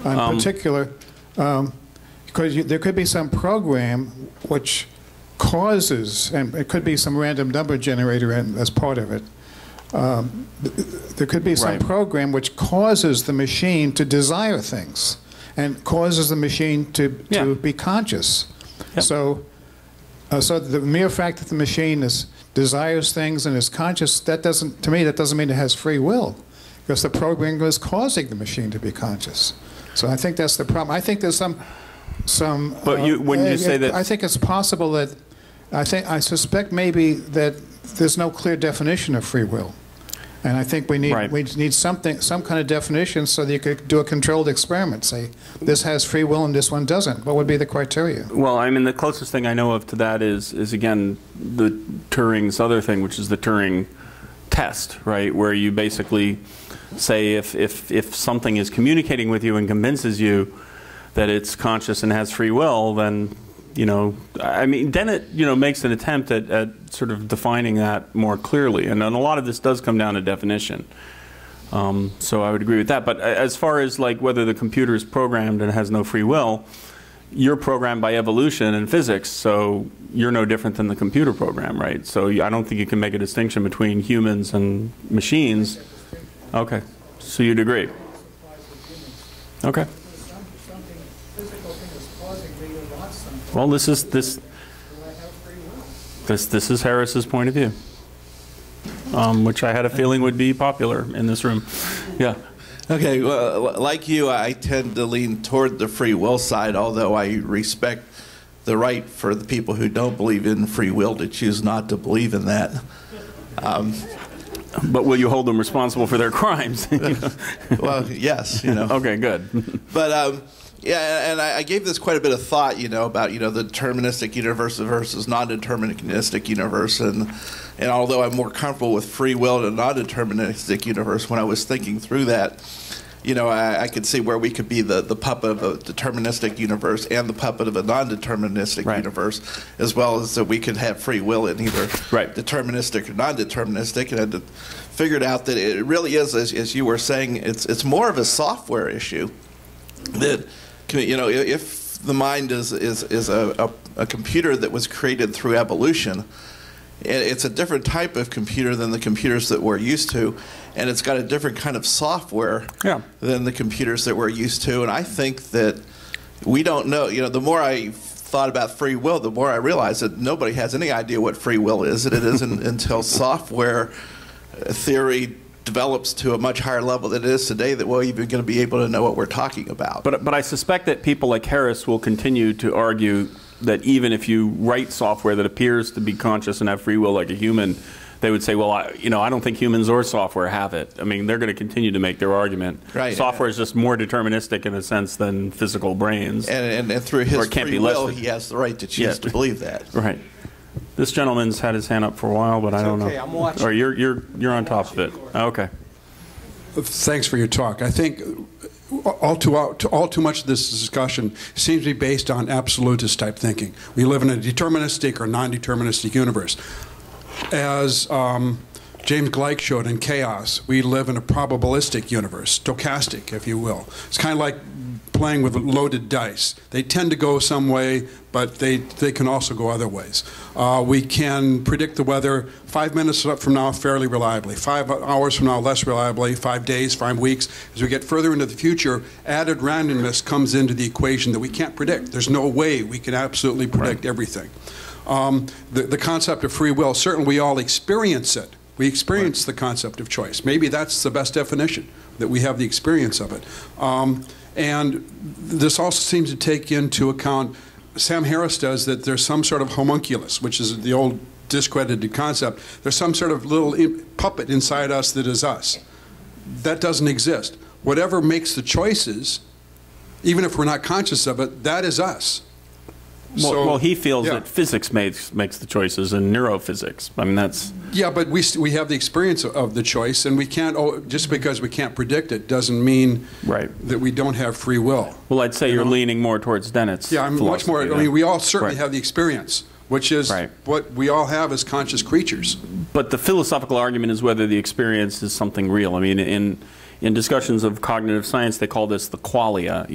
In particular, because there could be some program which causes, and it could be some random number generator as part of it. There could be some program which causes the machine to desire things and causes the machine to be conscious. Yep. So the mere fact that the machine desires things and is conscious, to me, that doesn't mean it has free will, because the program is causing the machine to be conscious. So I think that's the problem. I think there's some. But when you say that, I think it's possible that I suspect maybe that there's no clear definition of free will, and I think we need some kind of definition so that you could do a controlled experiment. Say this has free will and this one doesn't. What would be the criteria? Well, I mean, the closest thing I know of to that is again the Turing's other thing, which is the Turing test, right? Where you basically say if something is communicating with you and convinces you that it's conscious and has free will, then, you know, I mean, Dennett, you know, makes an attempt at sort of defining that more clearly, and a lot of this does come down to definition. So I would agree with that. But as far as like whether the computer is programmed and has no free will, you're programmed by evolution and physics, so you're no different than the computer program, right? So I don't think you can make a distinction between humans and machines. Okay, so you'd agree? Okay. Well, this is Harris's point of view, which I had a feeling would be popular in this room. Yeah. Okay, well, like you, I tend to lean toward the free will side, although I respect the right for the people who don't believe in free will to choose not to believe in that. But will you hold them responsible for their crimes? Well, yes, you know. Okay, good. But yeah, and I gave this quite a bit of thought, you know, about, you know, the deterministic universe versus non-deterministic universe, and although I'm more comfortable with free will in a non-deterministic universe, when I was thinking through that, you know, I could see where we could be the puppet of a deterministic universe and the puppet of a non-deterministic universe, as well as that we could have free will in either deterministic or non-deterministic. And I figured out that it really is, as you were saying, it's more of a software issue. That, you know, if the mind is a computer that was created through evolution, it's a different type of computer than the computers that we're used to, and it's got a different kind of software than the computers that we're used to. And I think that we don't know, you know, the more I thought about free will, the more I realized that nobody has any idea what free will is, and it isn't until software theory develops to a much higher level than it is today that we're even going to be able to know what we're talking about. But I suspect that people like Harris will continue to argue that even if you write software that appears to be conscious and have free will like a human, they would say, well, I don't think humans or software have it. I mean, they're going to continue to make their argument. Right. Software is just more deterministic in a sense than physical brains. And through his free will, he has the right to choose to believe that. Right. This gentleman's had his hand up for a while, but I don't know. I'm watching. Or you're on top of it. Okay. Thanks for your talk. I think all too much of this discussion seems to be based on absolutist type thinking. We live in a deterministic or non-deterministic universe. As James Gleick showed in Chaos, we live in a probabilistic universe, stochastic, if you will. It's kind of like playing with loaded dice. They tend to go some way, but they can also go other ways. We can predict the weather 5 minutes from now fairly reliably, 5 hours from now less reliably, 5 days, 5 weeks. As we get further into the future, added randomness comes into the equation that we can't predict. There's no way we can absolutely predict everything. The concept of free will, certainly we all experience it. We experience the concept of choice. Maybe that's the best definition, that we have the experience of it. And this also seems to take into account, Sam Harris does, that there's some sort of homunculus, which is the old discredited concept. There's some sort of little puppet inside us that is us. That doesn't exist. Whatever makes the choices, even if we're not conscious of it, that is us. Well, he feels that physics makes the choices and neurophysics. I mean, that's... Yeah, but we have the experience of the choice, and we can't, just because we can't predict it doesn't mean that we don't have free will. Well, I'd say you're leaning more towards Dennett's I'm much more, I mean, we all certainly have the experience, which is what we all have as conscious creatures. But the philosophical argument is whether the experience is something real. I mean, in discussions of cognitive science, they call this the qualia,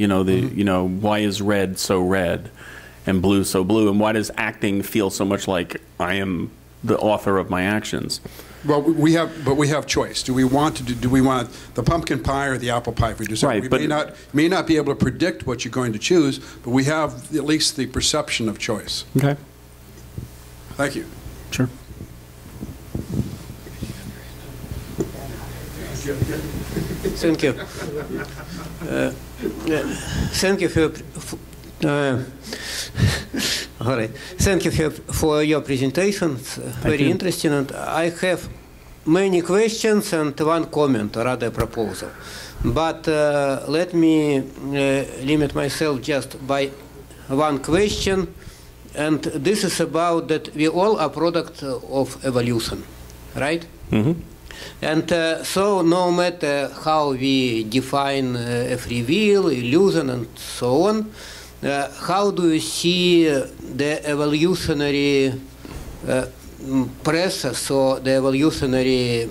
why is red so red? And blue so blue, and why does acting feel so much like I am the author of my actions? Well, we have choice. Do we want the pumpkin pie or the apple pie for dessert? Right, we may not be able to predict what you're going to choose, but we have at least the perception of choice. Okay. Thank you. Sure. Thank you. Thank you Thank you for your presentation. It's very interesting. And I have many questions and one comment, or rather proposal. But let me limit myself just by one question. And this is about that we all are product of evolution, right? Mm-hmm. And so no matter how we define free will, illusion, and so on, how do you see the evolutionary process or the evolutionary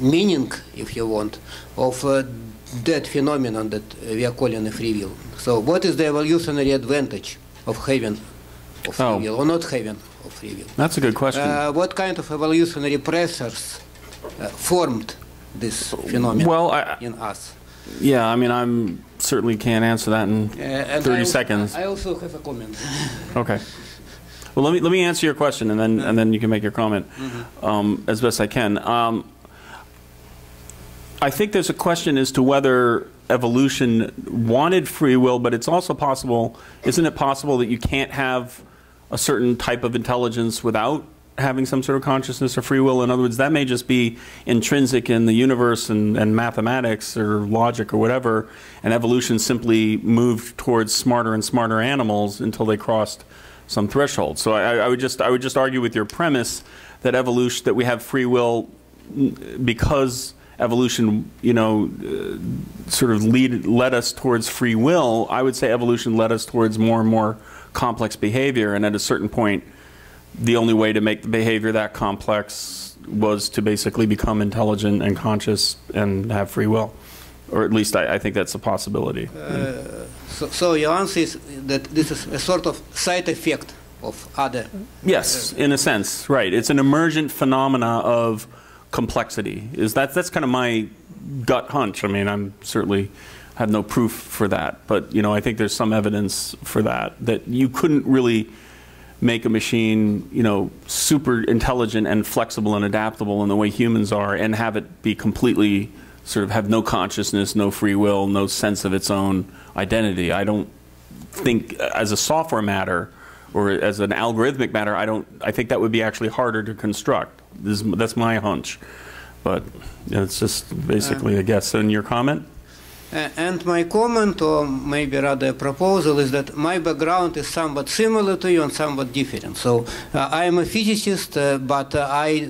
meaning, if you want, of that phenomenon that we are calling a free will. So what is the evolutionary advantage of having free will or not having free will? That's a good question. What kind of evolutionary pressures formed this phenomenon in us? Yeah, I mean, I certainly can't answer that in 30 seconds. I also have a comment. Okay. Well, let me answer your question, and then you can make your comment as best I can. I think there's a question as to whether evolution wanted free will, but it's also possible. Isn't it possible that you can't have a certain type of intelligence without having some sort of consciousness or free will? In other words, that may just be intrinsic in the universe and mathematics or logic or whatever, and evolution simply moved towards smarter and smarter animals until they crossed some threshold. So I would just argue with your premise that evolution, that we have free will because evolution, sort of led us towards free will. I would say evolution led us towards more and more complex behavior, and at a certain point, the only way to make the behavior that complex was to basically become intelligent and conscious and have free will. Or at least I think that's a possibility. So your answer is that this is a sort of side effect of other... Yes, in a sense, right. It's an emergent phenomena of complexity. That's kind of my gut hunch. I mean, I'm certainly have no proof for that, but I think there's some evidence for that you couldn't really make a machine, super intelligent and flexible and adaptable in the way humans are, and have it be completely sort of have no consciousness, no free will, no sense of its own identity. I don't think, as a software matter or as an algorithmic matter, I think that would be actually harder to construct. That's my hunch, but it's just basically a guess. And your comment? And my comment, or maybe rather a proposal, is that my background is somewhat similar to you and somewhat different. So I am a physicist, but I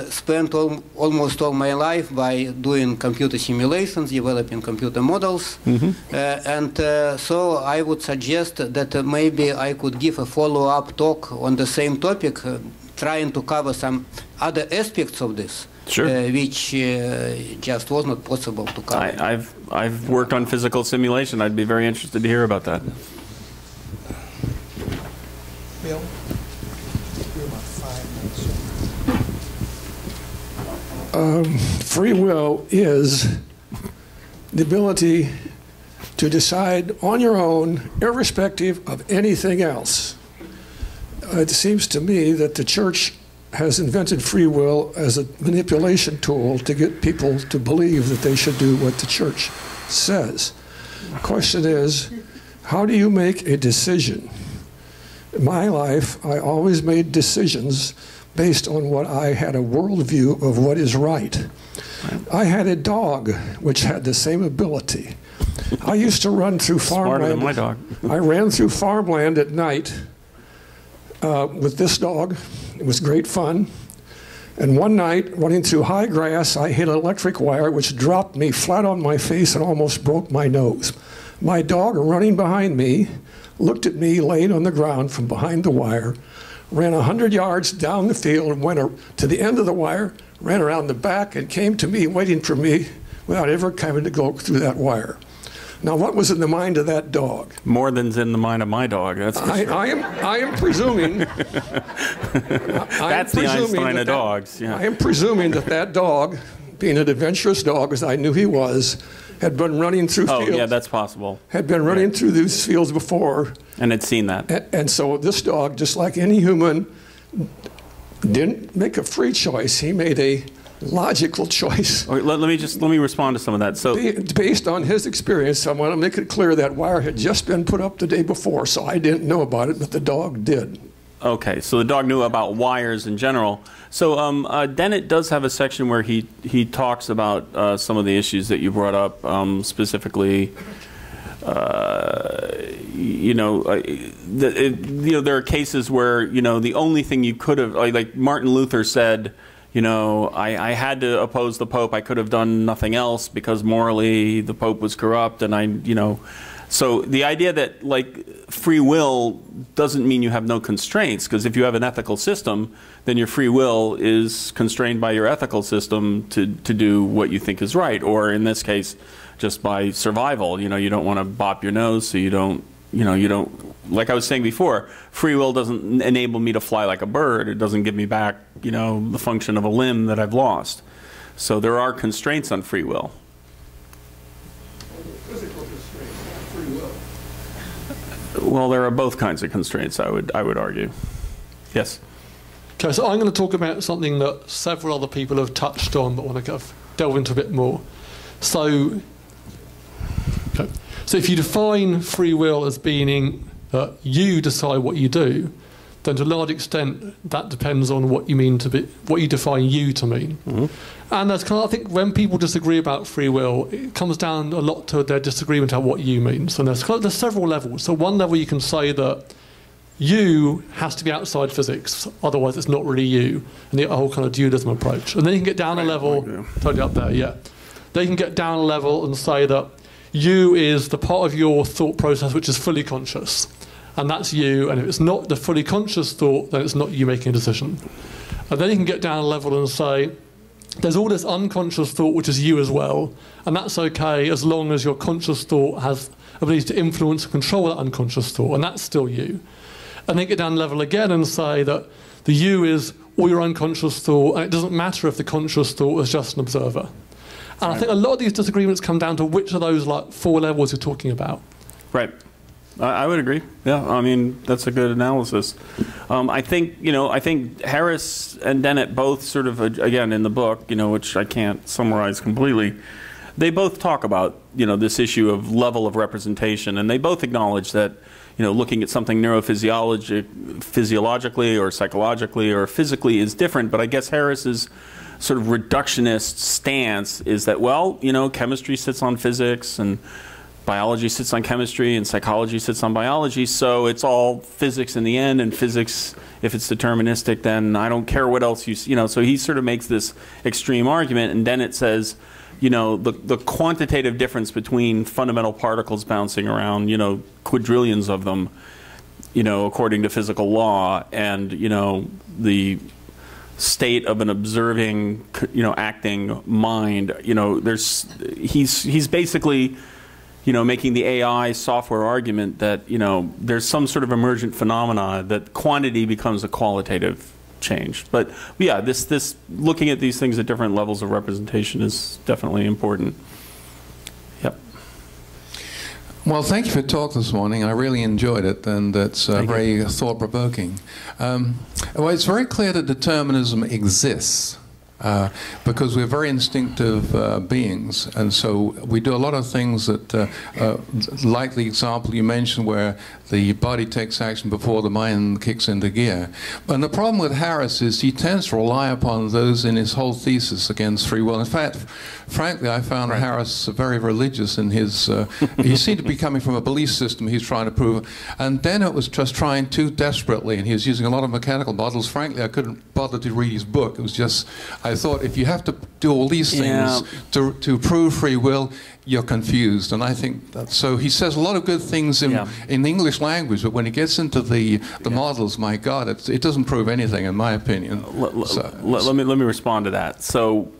spent almost all my life by doing computer simulations, developing computer models. And so I would suggest that maybe I could give a follow-up talk on the same topic, trying to cover some other aspects of this. Sure. Which just was not possible to cover. I've worked on physical simulation. I'd be very interested to hear about that. Bill, you're about 5 minutes. Free will is the ability to decide on your own, irrespective of anything else. It seems to me that the church has invented free will as a manipulation tool to get people to believe that they should do what the church says. The question is, how do you make a decision? In my life, I always made decisions based on what I had a worldview of what is right. I had a dog which had the same ability. I used to run through farmland. Smarter than my dog. I ran through farmland at night with this dog. It was great fun. And one night, running through high grass, I hit an electric wire which dropped me flat on my face and almost broke my nose. My dog, running behind me, looked at me laying on the ground from behind the wire, ran 100 yards down the field, went to the end of the wire, ran around the back, and came to me, waiting for me, without ever having to go through that wire. Now, what was in the mind of that dog? More than's in the mind of my dog. That's for sure. I am presuming. That's the Einstein of dogs. Yeah. I am presuming that dog, being an adventurous dog, as I knew he was, had been running through fields. Oh, yeah, that's possible. Had been running through these fields before. And had seen that. And so this dog, just like any human, didn't make a free choice. He made a logical choice. Okay, let me respond to some of that. So, based on his experience, I want to make it clear that wire had just been put up the day before, so I didn't know about it, but the dog did. Okay, so the dog knew about wires in general. So Dennett does have a section where he talks about some of the issues that you brought up, specifically. There are cases where the only thing you could have, like Martin Luther said, I had to oppose the Pope. I could have done nothing else because morally the Pope was corrupt, and so the idea that free will doesn't mean you have no constraints, because if you have an ethical system, then your free will is constrained by your ethical system to do what you think is right, or in this case, just by survival. You know, you don't want to bop your nose, so you don't, like I was saying before, free will doesn't enable me to fly like a bird. It doesn't give me back, the function of a limb that I've lost. So there are constraints on free will. Physical constraints, free will. Well, there are both kinds of constraints, I would argue. Yes? Okay, so I'm going to talk about something that several other people have touched on, but want to kind of delve into a bit more. So if you define free will as being that you decide what you do, then to a large extent that depends on what you mean to be, what you define you to mean. Mm-hmm. And that's kind of, I think when people disagree about free will, it comes down a lot to their disagreement about what you means. And there's several levels. So one level you can say that you has to be outside physics, otherwise it's not really you, and the whole kind of dualism approach. And then you can get down a level, totally up there, yeah. Then you can get down a level and say that you is the part of your thought process which is fully conscious, and that's you, and if it's not the fully conscious thought, then it's not you making a decision. And then you can get down a level and say, there's all this unconscious thought which is you as well, and that's okay as long as your conscious thought has ability to influence and control that unconscious thought, and that's still you. And then get down level again and say that the you is all your unconscious thought, and it doesn't matter if the conscious thought is just an observer. And I think a lot of these disagreements come down to which of those like 4 levels you're talking about. Right. I would agree. Yeah, I mean, that's a good analysis. I think Harris and Dennett both sort of, again, in the book, which I can't summarize completely, they both talk about, this issue of level of representation, and they both acknowledge that, looking at something physiologically or psychologically or physically is different, but I guess Harris's sort of reductionist stance is that, well, chemistry sits on physics and biology sits on chemistry and psychology sits on biology, so it's all physics in the end, and physics, if it's deterministic, then I don't care what else so he sort of makes this extreme argument, and Dennett says, the quantitative difference between fundamental particles bouncing around, quadrillions of them, according to physical law, and, the state of an observing, acting mind, he's basically, making the AI software argument that, there's some sort of emergent phenomena that quantity becomes a qualitative change. But yeah, this looking at these things at different levels of representation is definitely important. Yep. Well, thank you for the talk this morning. I really enjoyed it, and it's very thought-provoking. Well, it's very clear that determinism exists. Because we're very instinctive beings, and so we do a lot of things that, like the example you mentioned where the body takes action before the mind kicks into gear. And the problem with Harris is he tends to rely upon those in his whole thesis against free will. In fact, frankly, I found Harris very religious in his, he seemed to be coming from a belief system he's trying to prove, and Dennett was just trying too desperately, and he was using a lot of mechanical models. Frankly, I couldn't bother to read his book. It was just, I thought if you have to do all these things to prove free will, you're confused. And I think that, so he says a lot of good things in the English language, but when he gets into the models, my God, it doesn't prove anything, in my opinion. Let me respond to that. So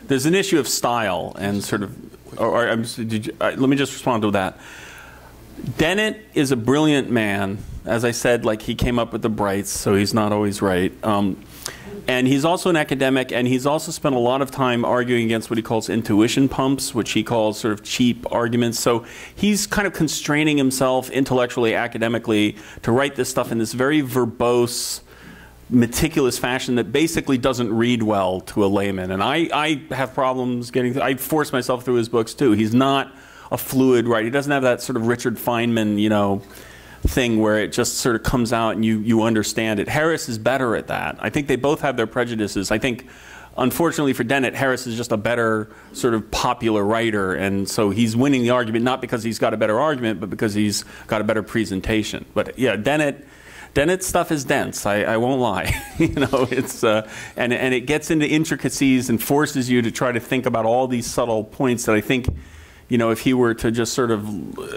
there's an issue of style and sort of, let me just respond to that. Dennett is a brilliant man. As I said, like, he came up with the brights, so he's not always right. And he's also an academic, and he's also spent a lot of time arguing against what he calls intuition pumps, which he calls sort of cheap arguments. So he's kind of constraining himself intellectually, academically, to write this stuff in this very verbose, meticulous fashion that basically doesn't read well to a layman. And I have problems getting, I force myself through his books too. He's not a fluid writer. He doesn't have that sort of Richard Feynman, thing where it just sort of comes out and you understand it. Harris is better at that. I think they both have their prejudices. I think, unfortunately for Dennett, Harris is just a better sort of popular writer, and so he's winning the argument not because he's got a better argument, but because he's got a better presentation. But yeah, Dennett's stuff is dense. I won't lie. It's and it gets into intricacies and forces you to try to think about all these subtle points that I think, you know, if he were to just sort of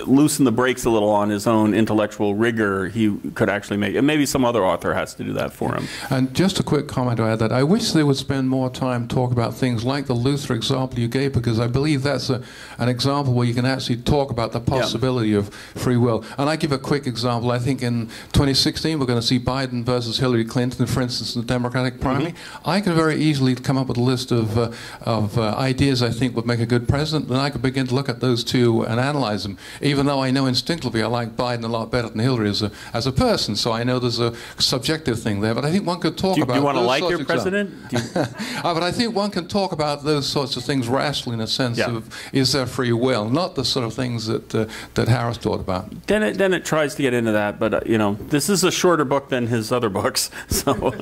loosen the brakes a little on his own intellectual rigor, he could actually make it. And maybe some other author has to do that for him. And just a quick comment to add that I wish they would spend more time talking about things like the Luther example you gave, because I believe that's an example where you can actually talk about the possibility of free will. And I give a quick example. I think in 2016 we're going to see Biden versus Hillary Clinton, for instance, in the Democratic primary. I could very easily come up with a list of ideas I think would make a good president, and I could begin to look at those two and analyze them, even though I know instinctively I like Biden a lot better than Hillary as a person, so I know there's a subjective thing there, but I think one could talk about... Do you want to like your president? But I think one can talk about those sorts of things rationally in a sense of, is there free will, not the sort of things that Harris taught about. Dennett tries to get into that, but you know, this is a shorter book than his other books, so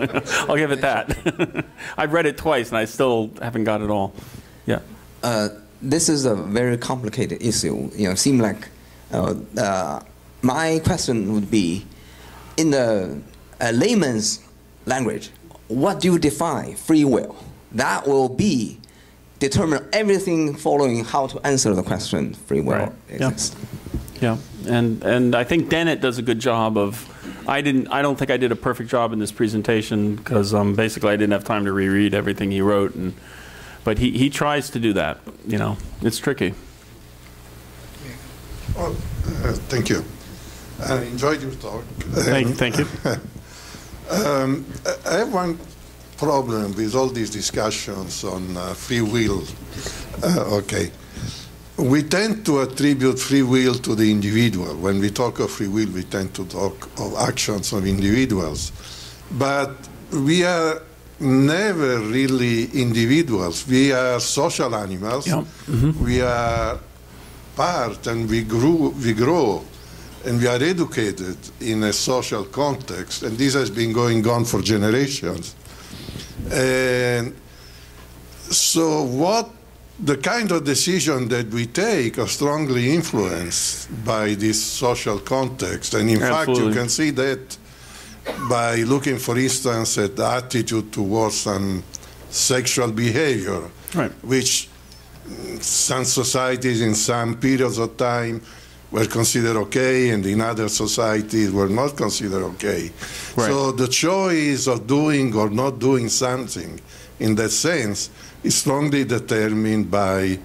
I'll give it that. I've read it twice and I still haven't got it all. Yeah. This is a very complicated issue. You know, seem like my question would be, in the layman's language, what do you define free will? That will be determine everything following how to answer the question free will exists. Yeah, and I think Dennett does a good job of. I don't think I did a perfect job in this presentation because basically I didn't have time to reread everything he wrote, but he tries to do that. You know, it's tricky. Well, thank you. I enjoyed your talk. Thank you. I have one problem with all these discussions on free will. Okay. We tend to attribute free will to the individual. When we talk of free will, we tend to talk of actions of individuals. But we are never really individuals. We are social animals. Yeah. We are part, and we grow, and we are educated in a social context. And this has been going on for generations. And so the kind of decision that we take are strongly influenced by this social context. And in fact, you can see that by looking, for instance, at the attitude towards some sexual behavior, which some societies in some periods of time were considered okay, and in other societies were not considered okay. So the choice of doing or not doing something in that sense is strongly determined by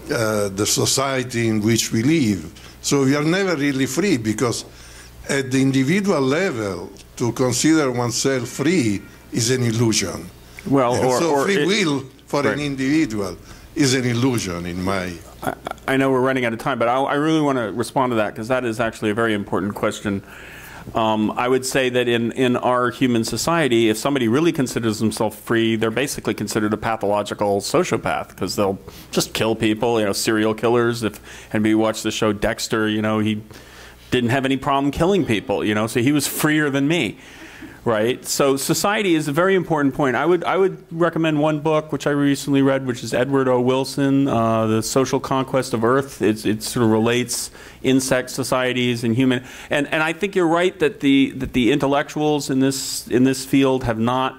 the society in which we live. So we are never really free, because at the individual level, to consider oneself free is an illusion. So free will for an individual is an illusion in my... I know we're running out of time, but I really want to respond to that, because that is actually a very important question. I would say that in our human society, if somebody really considers themselves free, they're basically considered a pathological sociopath, because they'll just kill people, you know, serial killers. If anybody watched the show Dexter, you know, he didn't have any problem killing people, you know, so he was freer than me, right? So society is a very important point. I would recommend one book which I recently read, which is Edward O. Wilson, The Social Conquest of Earth. It sort of relates insect societies and human, and I think you're right that the intellectuals in this field have not.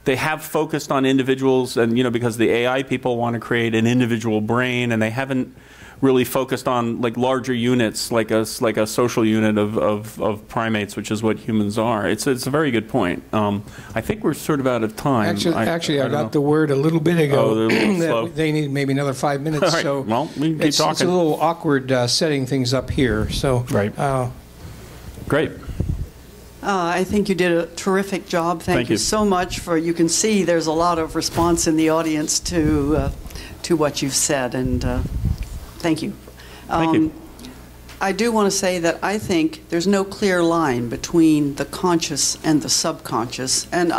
They have focused on individuals, and you know, because the AI people want to create an individual brain, and they haven't really focused on like larger units, like a social unit of primates, which is what humans are. It's a very good point. I think we're sort of out of time. Actually, I got the word a little bit ago that they need maybe another 5 minutes. Right. So well, we can keep talking. It's a little awkward setting things up here. So great. I think you did a terrific job. Thank you so much for. You can see there's a lot of response in the audience to what you've said, and thank you. Thank you. I do want to say that I think there's no clear line between the conscious and the subconscious, and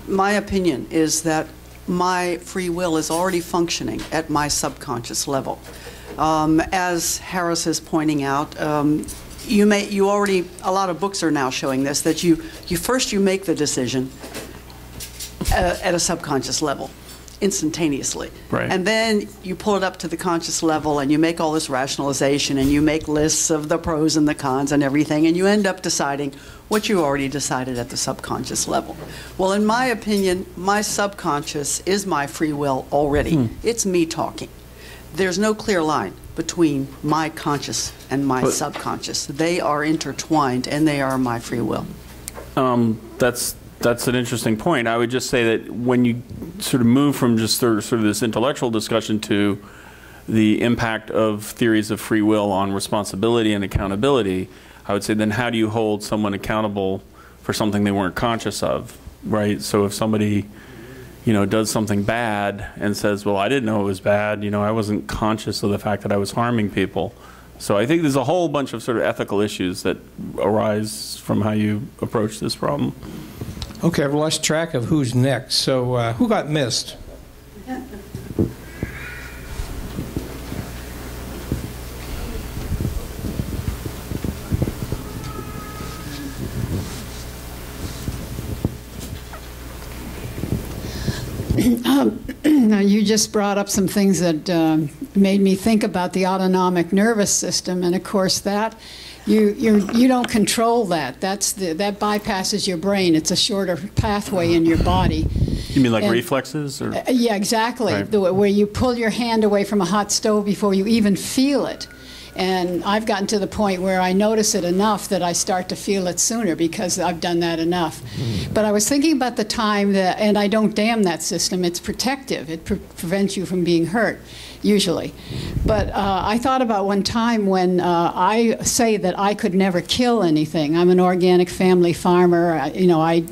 my opinion is that my free will is already functioning at my subconscious level. As Harris is pointing out, you already, a lot of books are now showing this, that you first make the decision at a subconscious level, instantaneously. Right. And then you pull it up to the conscious level and you make all this rationalization and you make lists of the pros and the cons and everything, and you end up deciding what you already decided at the subconscious level. Well, in my opinion, my subconscious is my free will already. It's me talking. there's no clear line between my conscious and my subconscious. They are intertwined, and they are my free will. That's an interesting point. I would just say that when you sort of move from just sort of this intellectual discussion to the impact of theories of free will on responsibility and accountability, I would say then how do you hold someone accountable for something they weren't conscious of, right? So if somebody, does something bad and says, well, I didn't know it was bad, I wasn't conscious of the fact that I was harming people. So I think there's a whole bunch of sort of ethical issues that arise from how you approach this problem. Okay, I've lost track of who's next. So who got missed? Now you just brought up some things that made me think about the autonomic nervous system, and of course that you don't control that. That bypasses your brain. It's a shorter pathway in your body. You mean like reflexes? Or? Yeah, exactly. Right. Where you pull your hand away from a hot stove before you even feel it. And I've gotten to the point where I notice it enough that I start to feel it sooner because I've done that enough. But I was thinking about the time that, and I don't damn that system, it's protective. It prevents you from being hurt, usually. But I thought about one time when I say that I could never kill anything. I'm an organic family farmer. I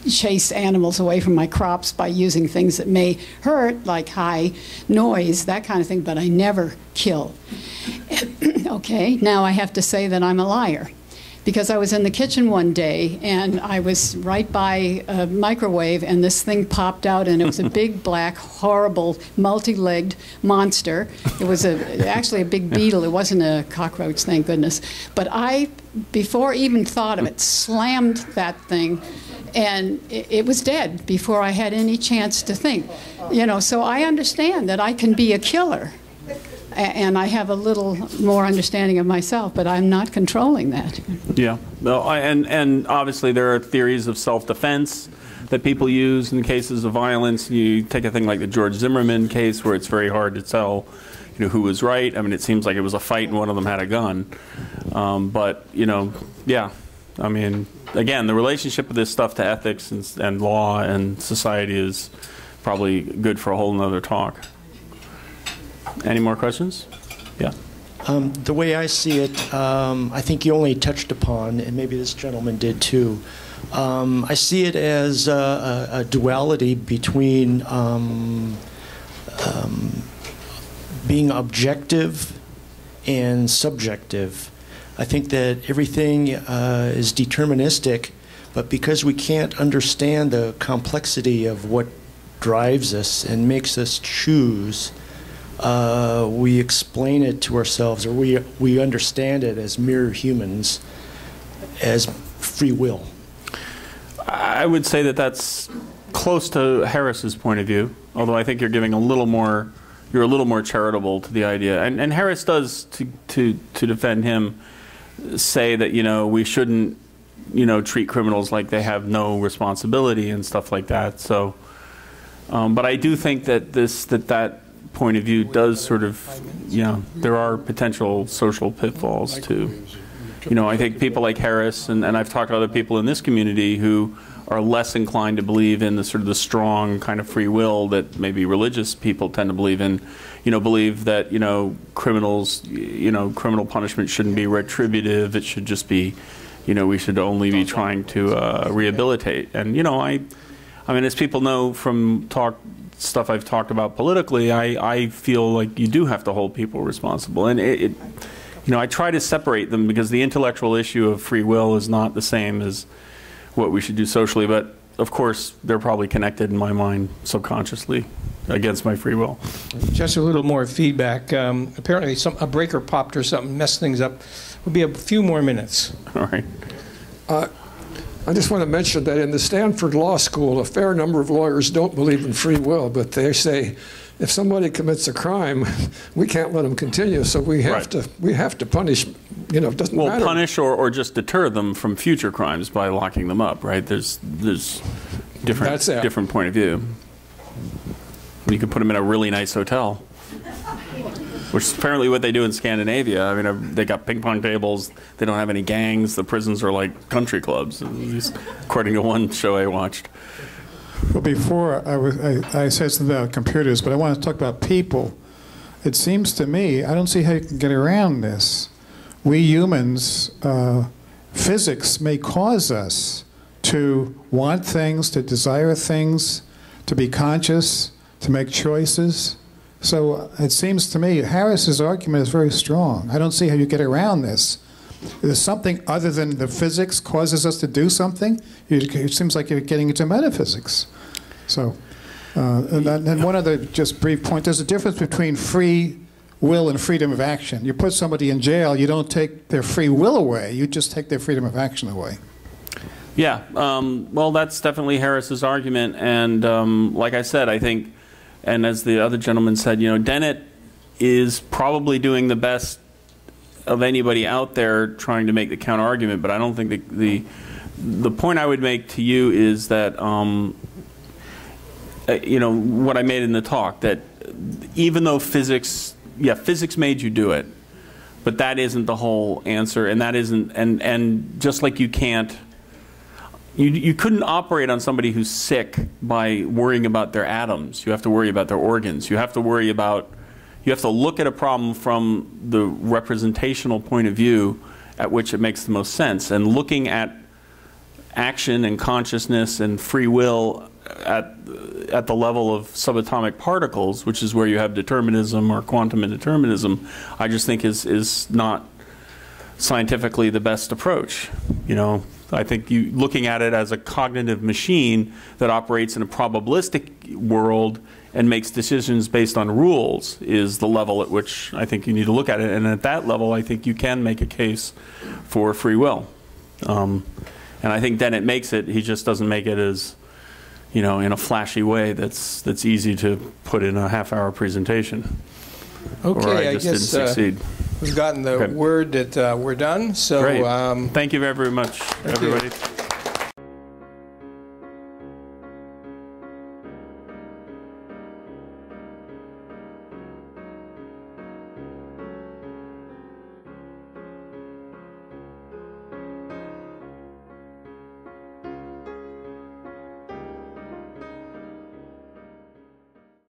chase animals away from my crops by using things that may hurt, like high noise, that kind of thing, but I never kill. Okay, now I have to say that I'm a liar. Because I was in the kitchen one day, and I was right by a microwave, and this thing popped out, and it was a big, black, horrible, multi-legged monster. It was actually a big beetle. It wasn't a cockroach, thank goodness. But I, before even thought of it, slammed that thing, and it was dead before I had any chance to think. So I understand that I can be a killer. And I have a little more understanding of myself, but I'm not controlling that. Yeah, well, and obviously there are theories of self-defense that people use in cases of violence. You take a thing like the George Zimmerman case, where it's very hard to tell, who was right. I mean, it seems like it was a fight and one of them had a gun. But yeah, I mean, again, the relationship of this stuff to ethics and law and society is probably good for a whole nother talk. Any more questions? Yeah. The way I see it, I think you only touched upon, and maybe this gentleman did too, I see it as a duality between being objective and subjective. I think that everything is deterministic, but because we can't understand the complexity of what drives us and makes us choose, we explain it to ourselves, or we understand it as mere humans, as free will. I would say that that's close to Harris's point of view, although I think you're giving a little more, you're a little more charitable to the idea. And Harris does, to defend him, say that, we shouldn't, treat criminals like they have no responsibility and stuff like that. So, but I do think that that point of view does sort of, there are potential social pitfalls too. I think people like Harris, and I've talked to other people in this community who are less inclined to believe in the sort of the strong kind of free will that maybe religious people tend to believe in, believe that, criminals, criminal punishment shouldn't be retributive. It should just be, we should only be trying to rehabilitate. And, I mean, as people know from stuff I've talked about politically, I feel like you do have to hold people responsible. And I try to separate them because the intellectual issue of free will is not the same as what we should do socially. But of course, they're probably connected in my mind subconsciously against my free will. Just a little more feedback. Apparently a breaker popped or something, messed things up. We'll be a few more minutes. All right. I just want to mention that in the Stanford Law School, a fair number of lawyers don't believe in free will, but they say if somebody commits a crime, we can't let them continue, so we have to punish. It doesn't matter. Well, punish or just deter them from future crimes by locking them up, right? There's different point of view. You could put them in a really nice hotel. which is apparently what they do in Scandinavia. I mean, they got ping pong tables. They don't have any gangs. The prisons are like country clubs, at least according to one show I watched. Well, before I said something about computers, but I want to talk about people. It seems to me, I don't see how you can get around this. We humans, physics may cause us to want things, to desire things, to be conscious, to make choices. So it seems to me Harris's argument is very strong. I don't see how you get around this. There's something other than the physics causes us to do something. It seems like you're getting into metaphysics. So, and one other just brief point. There's a difference between free will and freedom of action. You put somebody in jail, you don't take their free will away. You just take their freedom of action away. Yeah, well, that's definitely Harris's argument. And like I said, I think, and as the other gentleman said, you know, Dennett is probably doing the best of anybody out there trying to make the counter argument. But I don't think the point I would make to you is that, you know, what I made in the talk, that even though physics, yeah, physics made you do it, but that isn't the whole answer, and that isn't, and just like you can't, you couldn't operate on somebody who's sick by worrying about their atoms. You have to worry about their organs. You have to worry about, you have to look at a problem from the representational point of view at which it makes the most sense. And looking at action and consciousness and free will at the level of subatomic particles, which is where you have determinism or quantum indeterminism, I just think is not scientifically the best approach. You know, I think looking at it as a cognitive machine that operates in a probabilistic world and makes decisions based on rules is the level at which I think you need to look at it. And at that level, I think you can make a case for free will. And I think Dennett makes it. He just doesn't make it as, you know, in a flashy way that's easy to put in a half-hour presentation. Okay, or I just didn't succeed. We've gotten the word that we're done. So great. Thank you very much, everybody.